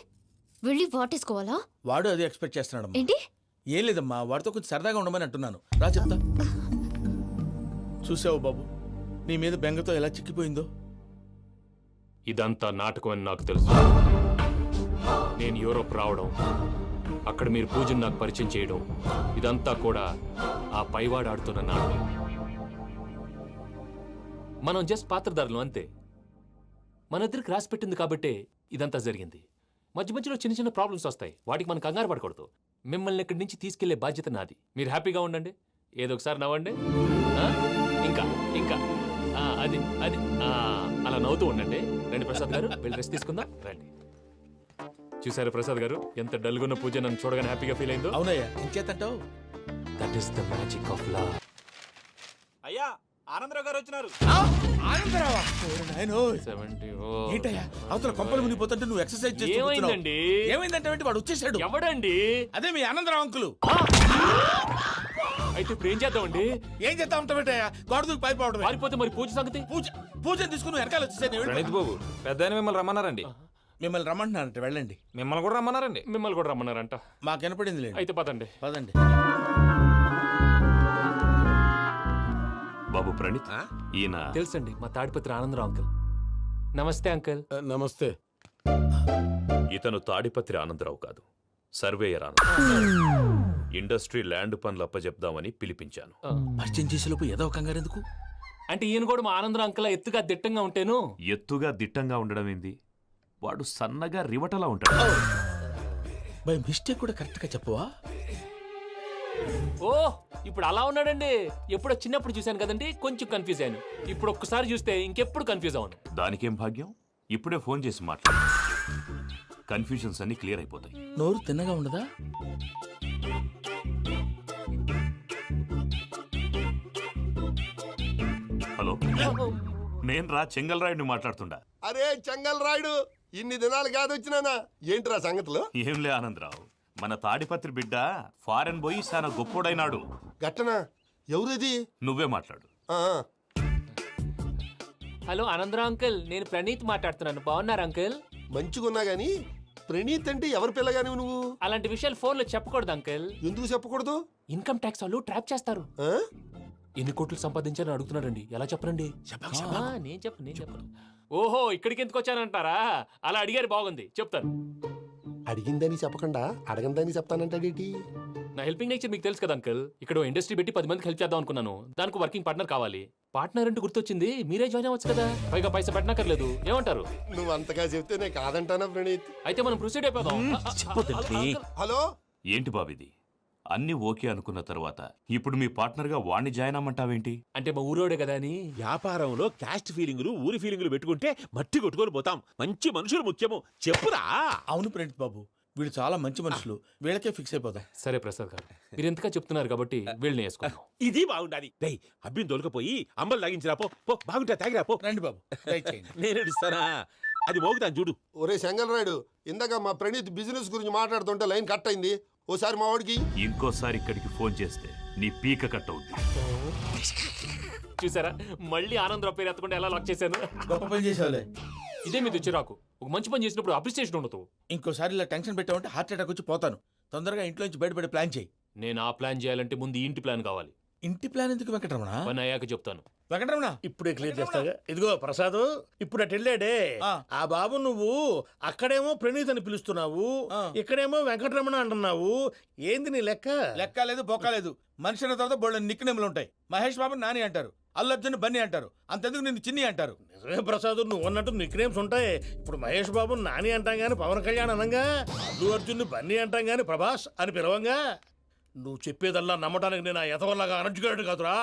వెళ్ళి వాటేసుకోవాలా? వాడు అదే ఎక్స్పెక్ట్ చేస్తున్నాడమ్మా. ఏంటి? ఏం లేదమ్మా, వాడితో కొంచెం సరదాగా ఉండమని అంటున్నాను. రా చెప్తా. చూసావు బాబు, నీ మీద బెంగతో ఎలా చిక్కిపోయిందో. ఇదంతా నాటకం అని నాకు తెలుసు. నేను యూరోప్ రావడం, అక్కడ మీరు పూజను నాకు పరిచయం చేయడం, ఇదంతా కూడా ఆ పైవాడు ఆడుతున్న నాటకం. మనం జస్ట్ పాత్రధారులు అంతే. మన ఇద్దరికి రాసి పెట్టింది కాబట్టే ఇదంతా జరిగింది. మధ్య మధ్యలో చిన్న చిన్న ప్రాబ్లమ్స్ వస్తాయి, వాటికి మనం కంగారు పడకూడదు. మిమ్మల్ని ఇక్కడి నుంచి తీసుకెళ్లే బాధ్యత నాది. మీరు హ్యాపీగా ఉండండి, ఏదో ఒకసారి నవ్వండి. ఆ? ఇంకా ఇంకా అది అది అలా నవ్వుతూ ఉండండి. రండి ప్రసాద్ గారు, వెళ్ళి రెస్ట్ తీసుకుందాం. రండి. చూసారు ప్రసాద్ గారు, ఎంత డల్గున్న పూజ నన్ను చూడగానే హ్యాపీగా ఫీల్ అయిందో? అవునయ్యా, ఇంకేతంటావు? That is the magic of love. అయ్యా ఆనందరావు గారు వచ్చినారు. ఆనందరావా? ఓయ్ నాయనోయ్. 70. ఏంటయ్యా, అవతల కొంపలు మునిగిపోతుంటే నువ్వు ఎక్సర్సైజ్ చేస్తూ కూర్చున్నావు. ఏమైందండి? ఏమైందంటే వాడు వచ్చేసాడు. ఎవడండి? అదే మీ ఆనందరావు అంకులు. అయితే ఇప్పుడు ఏం చేద్దామండి? ఏం చేస్తా ఉంటావేటయ్యా, గోడ దూకి పైపోవడం. పారిపోతే మరి పూజ సంగతి? పూజను తీసుకుని వెనకాల వచ్చేసాను. ప్రణీత్ బాబు, పెద్ద మిమ్మల్ని రమ్మన్నారండి. మిమ్మల్ని రమ్మంటున్నారంట, వెళ్ళండి. మిమ్మల్ని కూడా రమ్మన్నారండి. మిమ్మల్ని కూడా రమ్మన్నారంట. మాకు వినపడింది లేదు. అయితే పదండి. పదండి. బాబు ప్రణీత్, ఈయన తెలుసండి, మా తాడిపత్రి ఆనందరావు అంకుల్. నమస్తే అంకుల్. నమస్తే. ఇతను తాడిపత్రి ఆనందరావు కాదు, సర్వేయర్ ఆనందరావు. ఇండస్ట్రీ ల్యాండ్ పనులు అప్పజెప్దామని పిలిపించాను. పరిచయం చేసేలోపు ఏదో కంగారు ఎందుకు? అంటే ఈయన కూడా మా ఆనందరావు అంకుల్ ఎత్తుగా దిట్టంగా ఉంటాను. ఎత్తుగా దిట్టంగా ఉండడం ఏంది? వాడు సన్నగా రివటలా ఉంటాడు. బై మిస్టేక్ కూడా కరెక్ట్ గా చెప్పవా? ఓ ఇప్పుడు అలా ఉన్నాడండి. ఎప్పుడో చిన్నప్పుడు చూశాను కదండి, కొంచెం కన్ఫ్యూజ్ అయ్యాను. ఇప్పుడు ఒక్కసారి చూస్తే ఇంకెప్పుడు కన్ఫ్యూజ్ అవ్వను. దానికేం భాగ్యం, ఇప్పుడే ఫోన్ చేసి మాట్లాడు. కన్ఫ్యూజన్స్ అన్ని క్లియర్ అయిపోతాయి. నోరు తిన్నగా ఉండదా? హలో, నేను రా చెంగల్రాయుడిని మాట్లాడుతుండా. అరే చెంగల్ రాయుడు, ఇన్ని దినాలు కాదు వచ్చినానా? ఏంట్రా సంగతులు? ఏంలే ఆనందరావు, మన తాడిపత్రి బిడ్డ ఫారెన్ పోయి చాలా గొప్పోడైనాడు. గట్టనా? ఎవరిది? నువ్వే మాట్లాడు. హలో ఆనందరావు అంకుల్, నేను ప్రణీత్ మాట్లాడుతున్నాను. బాగున్నారు అంకుల్? మంచిగున్నా గాని ప్రణీత్ అంటే ఎవరి పిల్లగాని నువ్వు? అలాంటి విషయాలు ఫోన్లో చెప్పకూడదు అంకుల్. ఎందుకు చెప్పకూడదు? ఇన్కమ్ ట్యాక్స్ వాళ్ళు ట్రాప్ చేస్తారు. ఆ? ఎన్ని కోట్లు సంపాదించాలని అడుగుతున్నాడండి. ఎలా చెప్పరండి? నేను చెప్పను. ఓహో, ఇక్కడికి ఎందుకు వచ్చానంటారా? అలా అడిగారు, బాగుంది, చెప్తాను. అడిగిందని చెప్పకుండా అడగందని చెప్తానంటాడేటి? నా హెల్పింగ్ నేచర్ మీకు తెలుసు కదా అంకుల్. ఇక్కడ ఇండస్ట్రీ పెట్టి 10 మందికి హెల్ప్ చేద్దాం అనుకున్నాను. దానికి వర్కింగ్ పార్ట్నర్ కావాలి. పార్ట్నర్ అంటే గుర్తొచ్చింది, మీరే జాయిన్ అవ్వచ్చు కదా. పైగా పైసా పెట్టనక్కర్లేదు. ఏమంటారు? నువ్వు అంతగా చెప్తే నేను కాదంటానా ప్రణీత్? అయితే మనం ప్రొసీడ్ అయిపోదాం. హలో, ఏంటి బాబిది? అన్ని ఓకే అనుకున్న తర్వాత ఇప్పుడు మీ పార్ట్నర్ గా వాణ్ణి జాయిన్ అమ్మంటావేంటి? అంటే మా ఊరోడే కదా అని. వ్యాపారంలో క్యాస్ట్ ఫీలింగులు, ఊరి ఫీలింగులు పెట్టుకుంటే మట్టి కొట్టుకొని పోతాం. మంచి మనుషులు ముఖ్యము, చెప్పురా. అవును ప్రణీత్ బాబు, వీళ్ళు చాలా మంచి మనుషులు. వీళ్ళకే ఫిక్స్ అయిపోదాం. సరే ప్రసాద్ గారు, మీరు ఎంతగా చెప్తున్నారు కాబట్టి వీళ్ళని వేసుకుందాం. ఇది బాగుండాలి. డై అబ్బిని దొలకపోయి అంబలు తాగించిరా పో. పో బాగుంటా, తాగిరా పో. రండి బాబు, దయచేయండి. నేను ఇస్తానా? అది మోగుతాను చూడు. ఒరే చెంగల్ రాయుడు, ఇందాక మా ప్రణీత్ బిజినెస్ గురించి మాట్లాడుతుంటే లైన్ కట్ అయింది. ఓసారి మా వాడికి ఇంకోసారి ఇక్కడికి ఫోన్ చేస్తే నీ పీక కట్ అవుద్ది. చూసారా, మళ్ళీ ఆనందరావు పేరు ఎత్తకుండా ఎలా లాక్ చేశాను. గొప్ప పని చేసేవాళ్ళే. ఇదే మీద చిరాకు. ఒక మంచి పని చేసినప్పుడు అప్రిసియేషన్ ఉండదు. ఇంకోసారి ఇలా టెన్షన్ పెట్టామంటే హార్ట్ అటాక్ వచ్చి పోతాను. తొందరగా ఇంట్లో నుంచి బయటపడే ప్లాన్ చేయి. నేను ఆ ప్లాన్ చేయాలంటే ముందు ఈ ఇంటి ప్లాన్ కావాలి. ఇంటి ప్లాన్ ఎందుకు వెంకటరమణ? పని అయ్యాక చెప్తాను. వెంకటరమణ ఇప్పుడే క్లియర్ చేస్తాగా. ఇదిగో ప్రసాద్, ఇప్పుడు అటు వెళ్ళాడే ఆ బాబు, నువ్వు అక్కడేమో ప్రణీత్ అని పిలుస్తున్నావు, ఇక్కడేమో వెంకటరమణ అంటున్నావు. ఏంది నీ లెక్క? లెక్క లేదు, బొక్క లేదు. మనిషి అన్న తర్వాత బోళ్ళ నిక్నెములు ఉంటాయి. మహేష్ బాబు నాని అంటారు, అల్లు అర్జున్ బన్నీ అంటారు, అంతెందుకు నిన్ను చిన్ని అంటారు. నిజమే ప్రసాద్, నువ్వు అన్నట్టు నిక్ నేమ్స్ ఉంటాయి. ఇప్పుడు మహేష్ బాబు నాని అంటాం గాని పవన్ కళ్యాణ్ అనంగా, అల్లు అర్జున్ బన్నీ అంటాం గాని ప్రభాస్ అని పిలవంగా. నువ్వు చెప్పేదల్లా నమ్మటానికి నేను ఎతవల్లాగా అనర్జుకేటెడ్ కాదురా.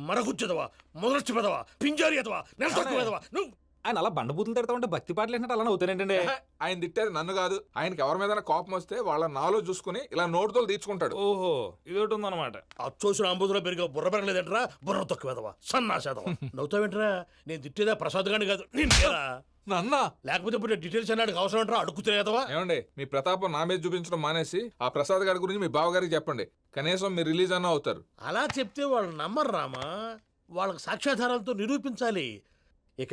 మరగుచ్చదవా, మొదలచ్చి పెదవా, పింజారి ఎదవా, నెల తక్కువ పెదవా. నువ్వు ఆయన అలా బండబూతులు తిడతా ఉంటే భక్తి పాటలు ఏంటంటే అలా అవుతానంటే. ఆయన తిట్టేది నన్ను కాదు, ఆయనకి ఎవరి మీద కోపం వస్తే వాళ్ళ నాలో చూసుకుని ఇలా నోటుతో తీర్చుకుంటాడు. ఓహో, ఇదొకటి ఉందన్నమాట. అచ్చోసిన అంబుధులో పెరిగా బుర్ర పెరగలేదంటరా, బుర్ర తక్కువ పెదవా, సన్నాసేదవా. నవ్వుతావేంట్రా? నేను తిట్టేదా ప్రసాద్ గాని కాదు, నిన్నేరా. నన్నా? లేకపోతే ఇప్పుడు డీటెయిల్స్ అన్నాడు అవసరం అంటారా? అడుగుతులేదవా. ఏమండి, మీ ప్రతాపం నా మీద చూపించడం మానేసి ఆ ప్రసాద్ గారి గురించి మీ బావగారికి చెప్పండి. కనీసం మీరు రిలీజ్ అన్న అవుతారు. అలా చెప్తే వాళ్ళు నమ్మరు రామా. వాళ్ళకి సాక్ష్యాధారాలతో నిరూపించాలి. ఇక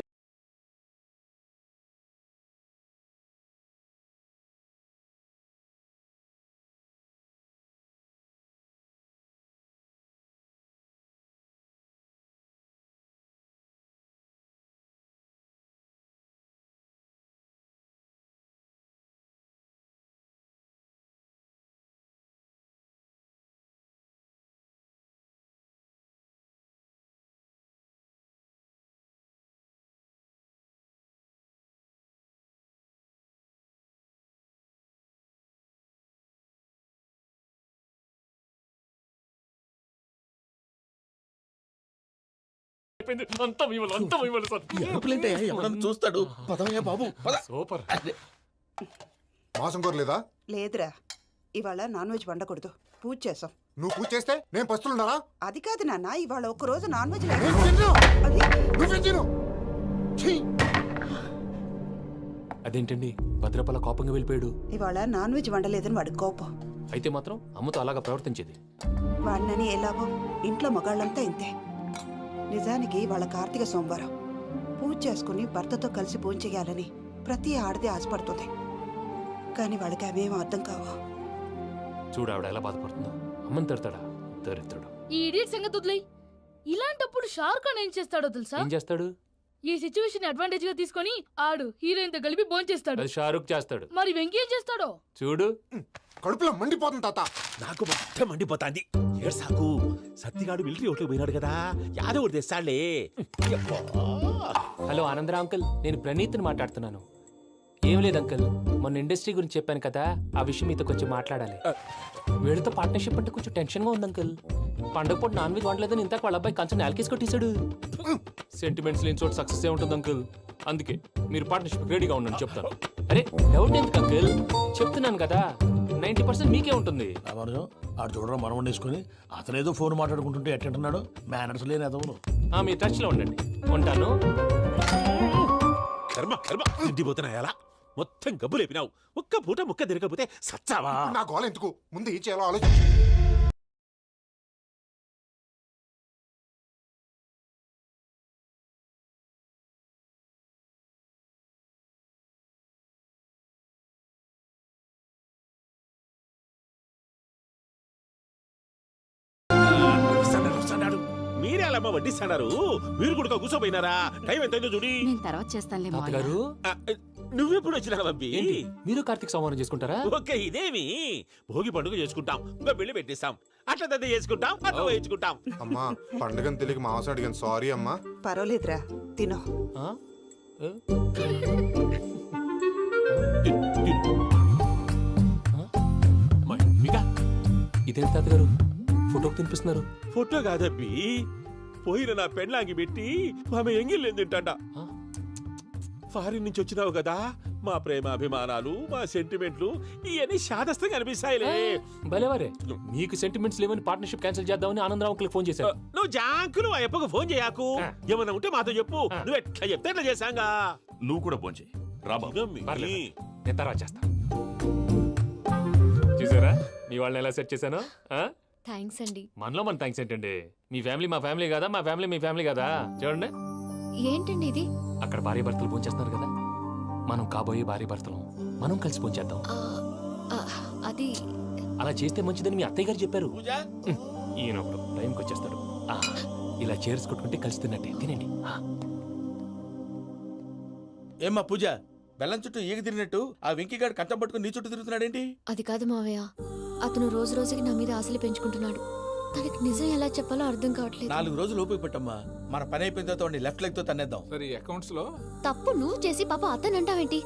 అంతా మిమ్మల్ని ఎవడన్నా చూస్తాడు. పదవయ్యా బాబు, పద. సూపర్. మాసం కోరలేదా? లేదురా, ఇవాళ నాన్ వెజ్ వండకూడదు. పూజ చేసాం. నువ్వు పూజ చేస్తే నేను పస్తులున్నారా? అది కాదు నాన్న, ఇవాళ ఒక్కరోజు నాన్ వెజ్ అదేంటండి, భద్రపల కోపంగా వెళ్ళిపోయాడు. ఇవాళ నాన్ వెజ్ వండలేదని వాడి కోపం. అయితే మాత్రం అమ్మతో అలాగా ప్రవర్తించేది. వాడినని ఎలాగో ఇంట్లో మగాళ్ళంతా ఇంతే. నిజానికి వాళ్ళ కార్తీక సోమవారం పూజ చేసుకుని భర్తతో కలిసి పూజ చేయాలని ప్రతి ఆడది ఆశపడుతుంది. కానీ వాళ్ళకి అవేం అర్థం కావు. చూడు ఆవిడ ఎలా బాధపడుతుందో. అమ్మని తిడతాడా దరిద్రుడు. ఈ ఇడియట్ సంగతి వదిలేయ్. ఇలాంటప్పుడు షారుఖ్ ఖాన్ ఏం చేస్తాడో తెలుసా? ఏం చేస్తాడు? ఈ సిచ్యువేషన్ అడ్వాంటేజ్ గా తీసుకొని ఆడు హీరోయిన్ తో కలిపి భోంచేస్తాడు. అది షారుఖ్ చేస్తాడు. మరి వెంకీ ఏం చేస్తాడో చూడు. కడుపులో మండిపోతుంది తాత. నాకు మొత్తం మండిపోతాంది. ఏడు సాకు సత్తిగాడు మిలిటరీ ఓట్లకు పోయినాడు కదా, యాదవ్ ఒకటి తెస్తాడులే. హలో ఆనందరా అంకుల్, నేను ప్రణీత్ని మాట్లాడుతున్నాను. ఏం లేదు అంకుల్, మొన్న ఇండస్ట్రీ గురించి చెప్పాను కదా, ఆ విషయం మీతో కొంచెం మాట్లాడాలి. వీళ్ళతో పార్ట్నర్షిప్ అంటే కొంచెం టెన్షన్ గా ఉంది అంకుల్. పండగ పూట నాన్ వెజ్ వండలేదని ఇంతకు వాళ్ళ అబ్బాయి కంచెం నేలకేసి కొట్టేశాడు. సెంటిమెంట్స్ లేని చోట సక్సెస్ ఏ ఉంటుంది అంకుల్. అందుకే మీరు పార్ట్నర్షిప్ రెడీగా ఉండండి చెప్తాను. అరే డౌట్ ఎందుకు అంకుల్, చెప్తున్నాను కదా 90% మీకే ఉంటుంది. రామానుజం ఆడు చూడడం మనం వండేసుకొని అతనేదో ఫోన్ మాట్లాడుకుంటుంటే ఎట్టంటున్నాడు. మేనర్స్ లేని అదవును. మీ టచ్ లో ఉండండి. ఉంటాను. కర్మ కర్మ తిండిపోతున్నాయలా మొత్తం గబ్బు లేపినావు. ఒక్క పూట ముక్క తిరగకపోతే సచ్చావా? నా గోల ఎందుకు, ముందు ఏం చేయాలో ఆలోచించు. మీరే అలా వడ్డిస్తున్నారు. మీరు కూడా కూర్చోపోయినారా? టైం ఎంతైందో చూడి. నేను తర్వాత చేస్తానులే తాతగారు, నువ్వెప్పుడు వచ్చినా బంబి? మీరు కార్తీక్ సంహారం చేసుకుంటారా? ఓకే, ఇదేమి భోగి పండుగ చేసుకుంటాం, ఇంకా పెళ్లి పెట్టిస్తాం, అట్లా దద్ద చేసుకుంటాం, అట్లా వేయించుకుంటాం. అమ్మా పండుగని తెలియక మాంసం అడిగాను, సారీ అమ్మా. పర్వాలేదురా, తినో. ఇదేంటి తాతగారు ఫోటోకి తినిపిస్తున్నారు? ఫోటో కాదబ్బి, పోయిన నా పెళ్ళాంగి పెట్టి ఆమె ఎంగిల్లేం తింటాడ. ఫారిన్ నుంచి వచ్చినావు కదా, మా ప్రేమ అభిమానాలు, మా సెంటిమెంట్లు ఇవన్నీ శాదస్తంగా అనిపిస్తాయిలే. భలేవారే, మీకు సెంటిమెంట్స్ లేవని పార్ట్నర్షిప్ క్యాన్సిల్ చేద్దామని ఆనందరావు అంకుల్ ఫోన్ చేశారు. నువ్వు జాంకులు ఆ అప్పకు ఫోన్ చేయకు. ఏమన్నా ఉంటే మాతో చెప్పు. నువ్వు ఎట్లా చెప్తే ఎట్లా చేశాంగా. నువ్వు కూడా ఫోన్ చేయి. నేను తర్వాత చేస్తా. చూసారా మీ వాళ్ళని ఎలా సెట్ చేశాను? థ్యాంక్స్ అండి. మనలో మన థ్యాంక్స్ ఏంటండి, మీ ఫ్యామిలీ మా ఫ్యామిలీ కదా, మా ఫ్యామిలీ మీ ఫ్యామిలీ కదా. చూడండి, ఏంటండి ఇది? అక్కడ భార్య భర్తలు భోంచేస్తున్నారు కదా, మనం కాబోయే భార్య భర్తలు మనం కలిసి భోంచేద్దాం. అది అలా చేస్తే మంచిదని మీ అత్తయ్య గారు చెప్పారు. ఈయన ఒకడు టైంకి వచ్చేస్తాడు. ఇలా చేర్స్ కొట్టుకుంటే కలిసి తిన్నట్టే. తినండి. ఏమ్మా పూజ, బెల్లం చుట్టూ ఈగ తిరిగినట్టు ఆ వెంకీగాడు కంచం పట్టుకుని నీ చుట్టూ తిరుగుతున్నాడేంటి? అది కాదు మావయ్య, అతను రోజు రోజుకి నా మీద ఆశలు పెంచుకుంటున్నాడు. తనకి నిజం ఎలా చెప్పాలో అర్థం కావట్లేదు. 4 రోజులు ఓపిక పట్టమ్మా, మన పని అయిపోయిన తర్వాత లెఫ్ట్ లెగ్ తో తన్నేద్దాం. సరే అకౌంట్స్ లో తప్పు నువ్వు చేసి పాప అతను అంటావేంటి?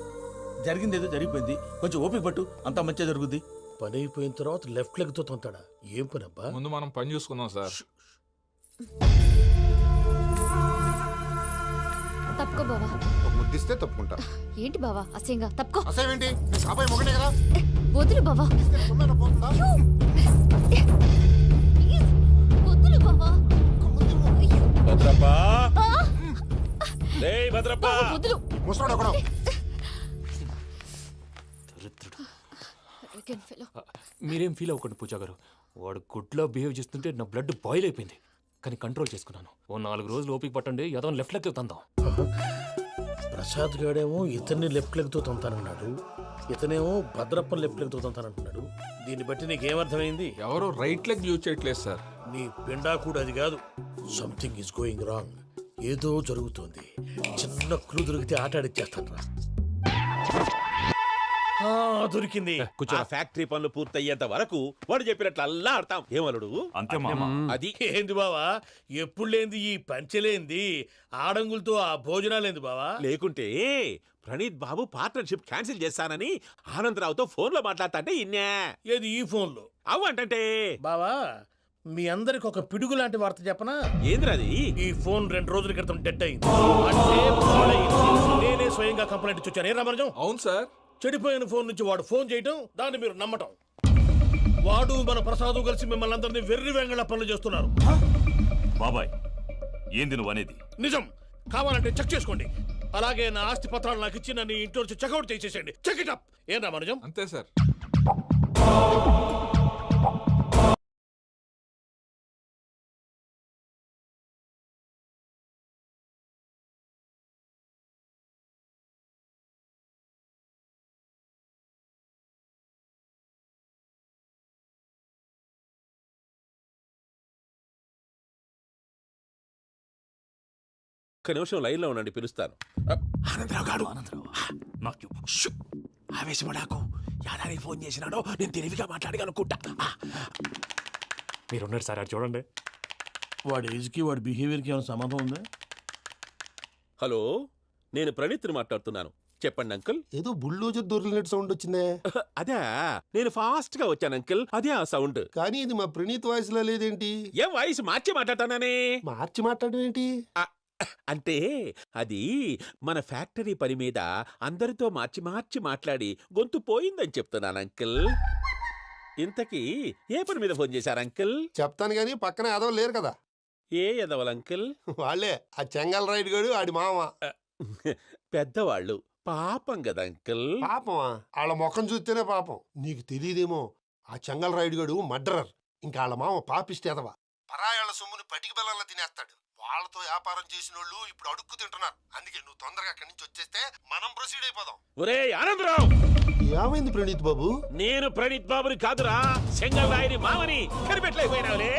జరిగిందేదో జరిగిపోయింది, కొంచెం ఓపిక పట్టు, అంతా మంచిగా జరుగుద్ది. పని అయిపోయిన తర్వాత లెఫ్ట్ లెగ్ తో తొంతాడా? ఏం పని అబ్బా? ముందు మనం పని చూసుకుందాం సార్. తప్పుకో బావా. ముద్దిస్తే తప్పుకుంటా. ఏంటి బావా అసహ్యంగా? తప్పుకో. అసేమేంటి, అబ్బాయి మొగనే కదా. వదులు బావా. వదులు బావా. భద్రప్పా, భద్రప్పా, వదులు. ముసరాడు ఒకడు. మీరేం ఫీల్ అవ్వకండి పూజా గారు, వాడు గుడ్లో బిహేవ్ చేస్తుంటే నా బ్లడ్ బాయిల్ అయిపోయింది. కానీ కంట్రోల్ చేసుకున్నాను. ఓ 4 రోజులు ఓపిక పట్టండి, ఏదో లెఫ్ట్ లెగ్ తందాం. ప్రసాద్ గాడేమో ఇతన్ని లెఫ్ట్ లెగ్ తో తొంతానన్నాడు, ఇతనేమో భద్రప్ప లెఫ్ట్ లెగ్ తో తొంతానంటున్నాడు. దీన్ని బట్టి నీకేమర్థమైంది? ఎవరు రైట్ లెగ్ యూజ్ చేయట్లేదు సార్. నీ పిండా కూడా అది కాదు. Something is going wrong. ఏదో జరుగుతోంది. చిన్న క్లూ దొరికితే ఆట ఆడిచ్చేస్తాను రా. దొరికింది. ఆ ఫ్యాక్టరీ పనులు పూర్తయ్యేంత వరకు వాడు చెప్పినట్లు అల్లా ఆడతాం. ఏమలుడు? అంతే అది ఏంది బావా, ఎప్పుడు లేంది ఈ పంచలేంది, ఆడంగులతో ఆ భోజనాలేంది బావా? లేకుంటే ప్రణీత్ బాబు పార్ట్నర్షిప్ క్యాన్సిల్ చేస్తానని ఆనందరావుతో ఫోన్ లో మాట్లాడతాంటే ఇన్నే. ఏది ఈ ఫోన్ లో? అవు అంటే బావా, మీ అందరికి ఒక పిడుగు లాంటి వార్త చెప్పనా? ఏంద్రది? ఈ ఫోన్ 2 రోజుల క్రితం డెడ్ అయింది. అంటే పాడైంది. నేనే స్వయంగా కంప్లైంట్ ఇచ్చి వచ్చాను. ఏ రామరాజం? అవును సార్. చెడిపోయిన ఫోన్ నుంచి వాడు ఫోన్ చేయటం, దాన్ని మీరు నమ్మటం. వాడు మన ప్రసాదు కలిసి మిమ్మల్ని అందరినీ వెర్రి వెంగళ పనులు చేస్తున్నారు. బాబాయ్, ఏంది నువ్వు అనేది? నిజం. కావాలంటే చెక్ చేసుకోండి. అలాగే నా ఆస్తి పత్రాలు నాకు ఇచ్చి నన్ను ఇంట్లో చెక్అౌట్ చేసేసండి. Check it up. ఏం రామరాజం? అంతే సార్. ఒక్క నిమిషం లైన్లో ఉండండి, పిలుస్తాను. ఆనందరావు గాడు నాకు ఆవేశపడాకు. యాదానికి ఫోన్ చేసినాడో నేను తెలివిగా మాట్లాడగలనుకుంటా. మీరున్నారు సార్, అది చూడండి. వాడి ఏజ్కి వాడి బిహేవియర్కి ఏమైనా సంబంధం ఉందా? హలో, నేను ప్రణీత్ని మాట్లాడుతున్నాను. చెప్పండి అంకుల్. ఏదో బుల్డోజర్ దొరికినట్టు సౌండ్ వచ్చిందే. అదే, నేను ఫాస్ట్ గా వచ్చాను అంకుల్, అదే ఆ సౌండ్. కానీ ఇది మా ప్రణీత్ వాయిస్ లో లేదేంటి? ఏ వాయిస్ మార్చి మాట్లాడతాననే? మార్చి మాట్లాడడం ఏంటి? అంటే అది మన ఫ్యాక్టరీ పని మీద అందరితో మార్చి మార్చి మాట్లాడి గొంతు పోయిందని చెప్తున్నాను అంకుల్. ఇంతకీ ఏ పని మీద ఫోన్ చేశారు అంకుల్? చెప్తాను గానీ పక్కన ఏదో లేరు కదా. ఏ ఎదవలు అంకుల్? వాళ్ళే ఆ చెంగల్ రైడ్ గడు ఆడి మామ. పెద్దవాళ్ళు, పాపం కదా అంకుల్. పాపమా? వాళ్ళ ముఖం చూస్తేనే పాపం. నీకు తెలియదేమో, ఆ చెంగల్ రైడ్ గడు మర్డరర్. ఇంకా వాళ్ళ మామ పాపిస్తేదవా. పరాయాళ్ళ సొమ్ముని పటికి బెల్లంలో తినేస్తాడు. వాళ్ళతో వ్యాపారం చేసిన వాళ్ళు ఇప్పుడు అడుక్కు తింటున్నారు. అందుకే నువ్వు తొందరగా అక్కడి నుంచి వచ్చేస్తే మనం ప్రొసీడ్ అయిపోదాం. ఒరే ఆనందరావు! ఏమైంది ప్రణీత్ బాబు? నేను ప్రణీత్ బాబుని కాదురా, సెంగల్ రాయని మామని. కనిపెట్టలేకపోయినావులే.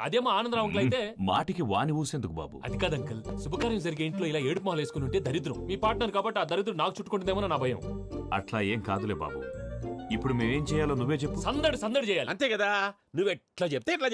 అదేమో ఆనందరావు అంకుల్ అయితే మాటికి వాని ఊసేందుకు బాబు? అది కాదు అంకుల్, శుభకార్యం జరిగే ఇంట్లో ఇలా ఏడుపు మాలు వేసుకుని ఉంటే దరిద్రం. మీ పార్ట్నర్ కాబట్టి ఆ దరిద్రం నాకు చుట్టుకుంటుందేమో నా భయం. అట్లా ఏం కాదులే బాబు. ఇప్పుడు మేమేం చేయాలో నువ్వే చెప్పు. సందడి సందడి చేయాలి. అంతే కదా, నువ్వు ఎట్లా చెప్తే ఎట్లా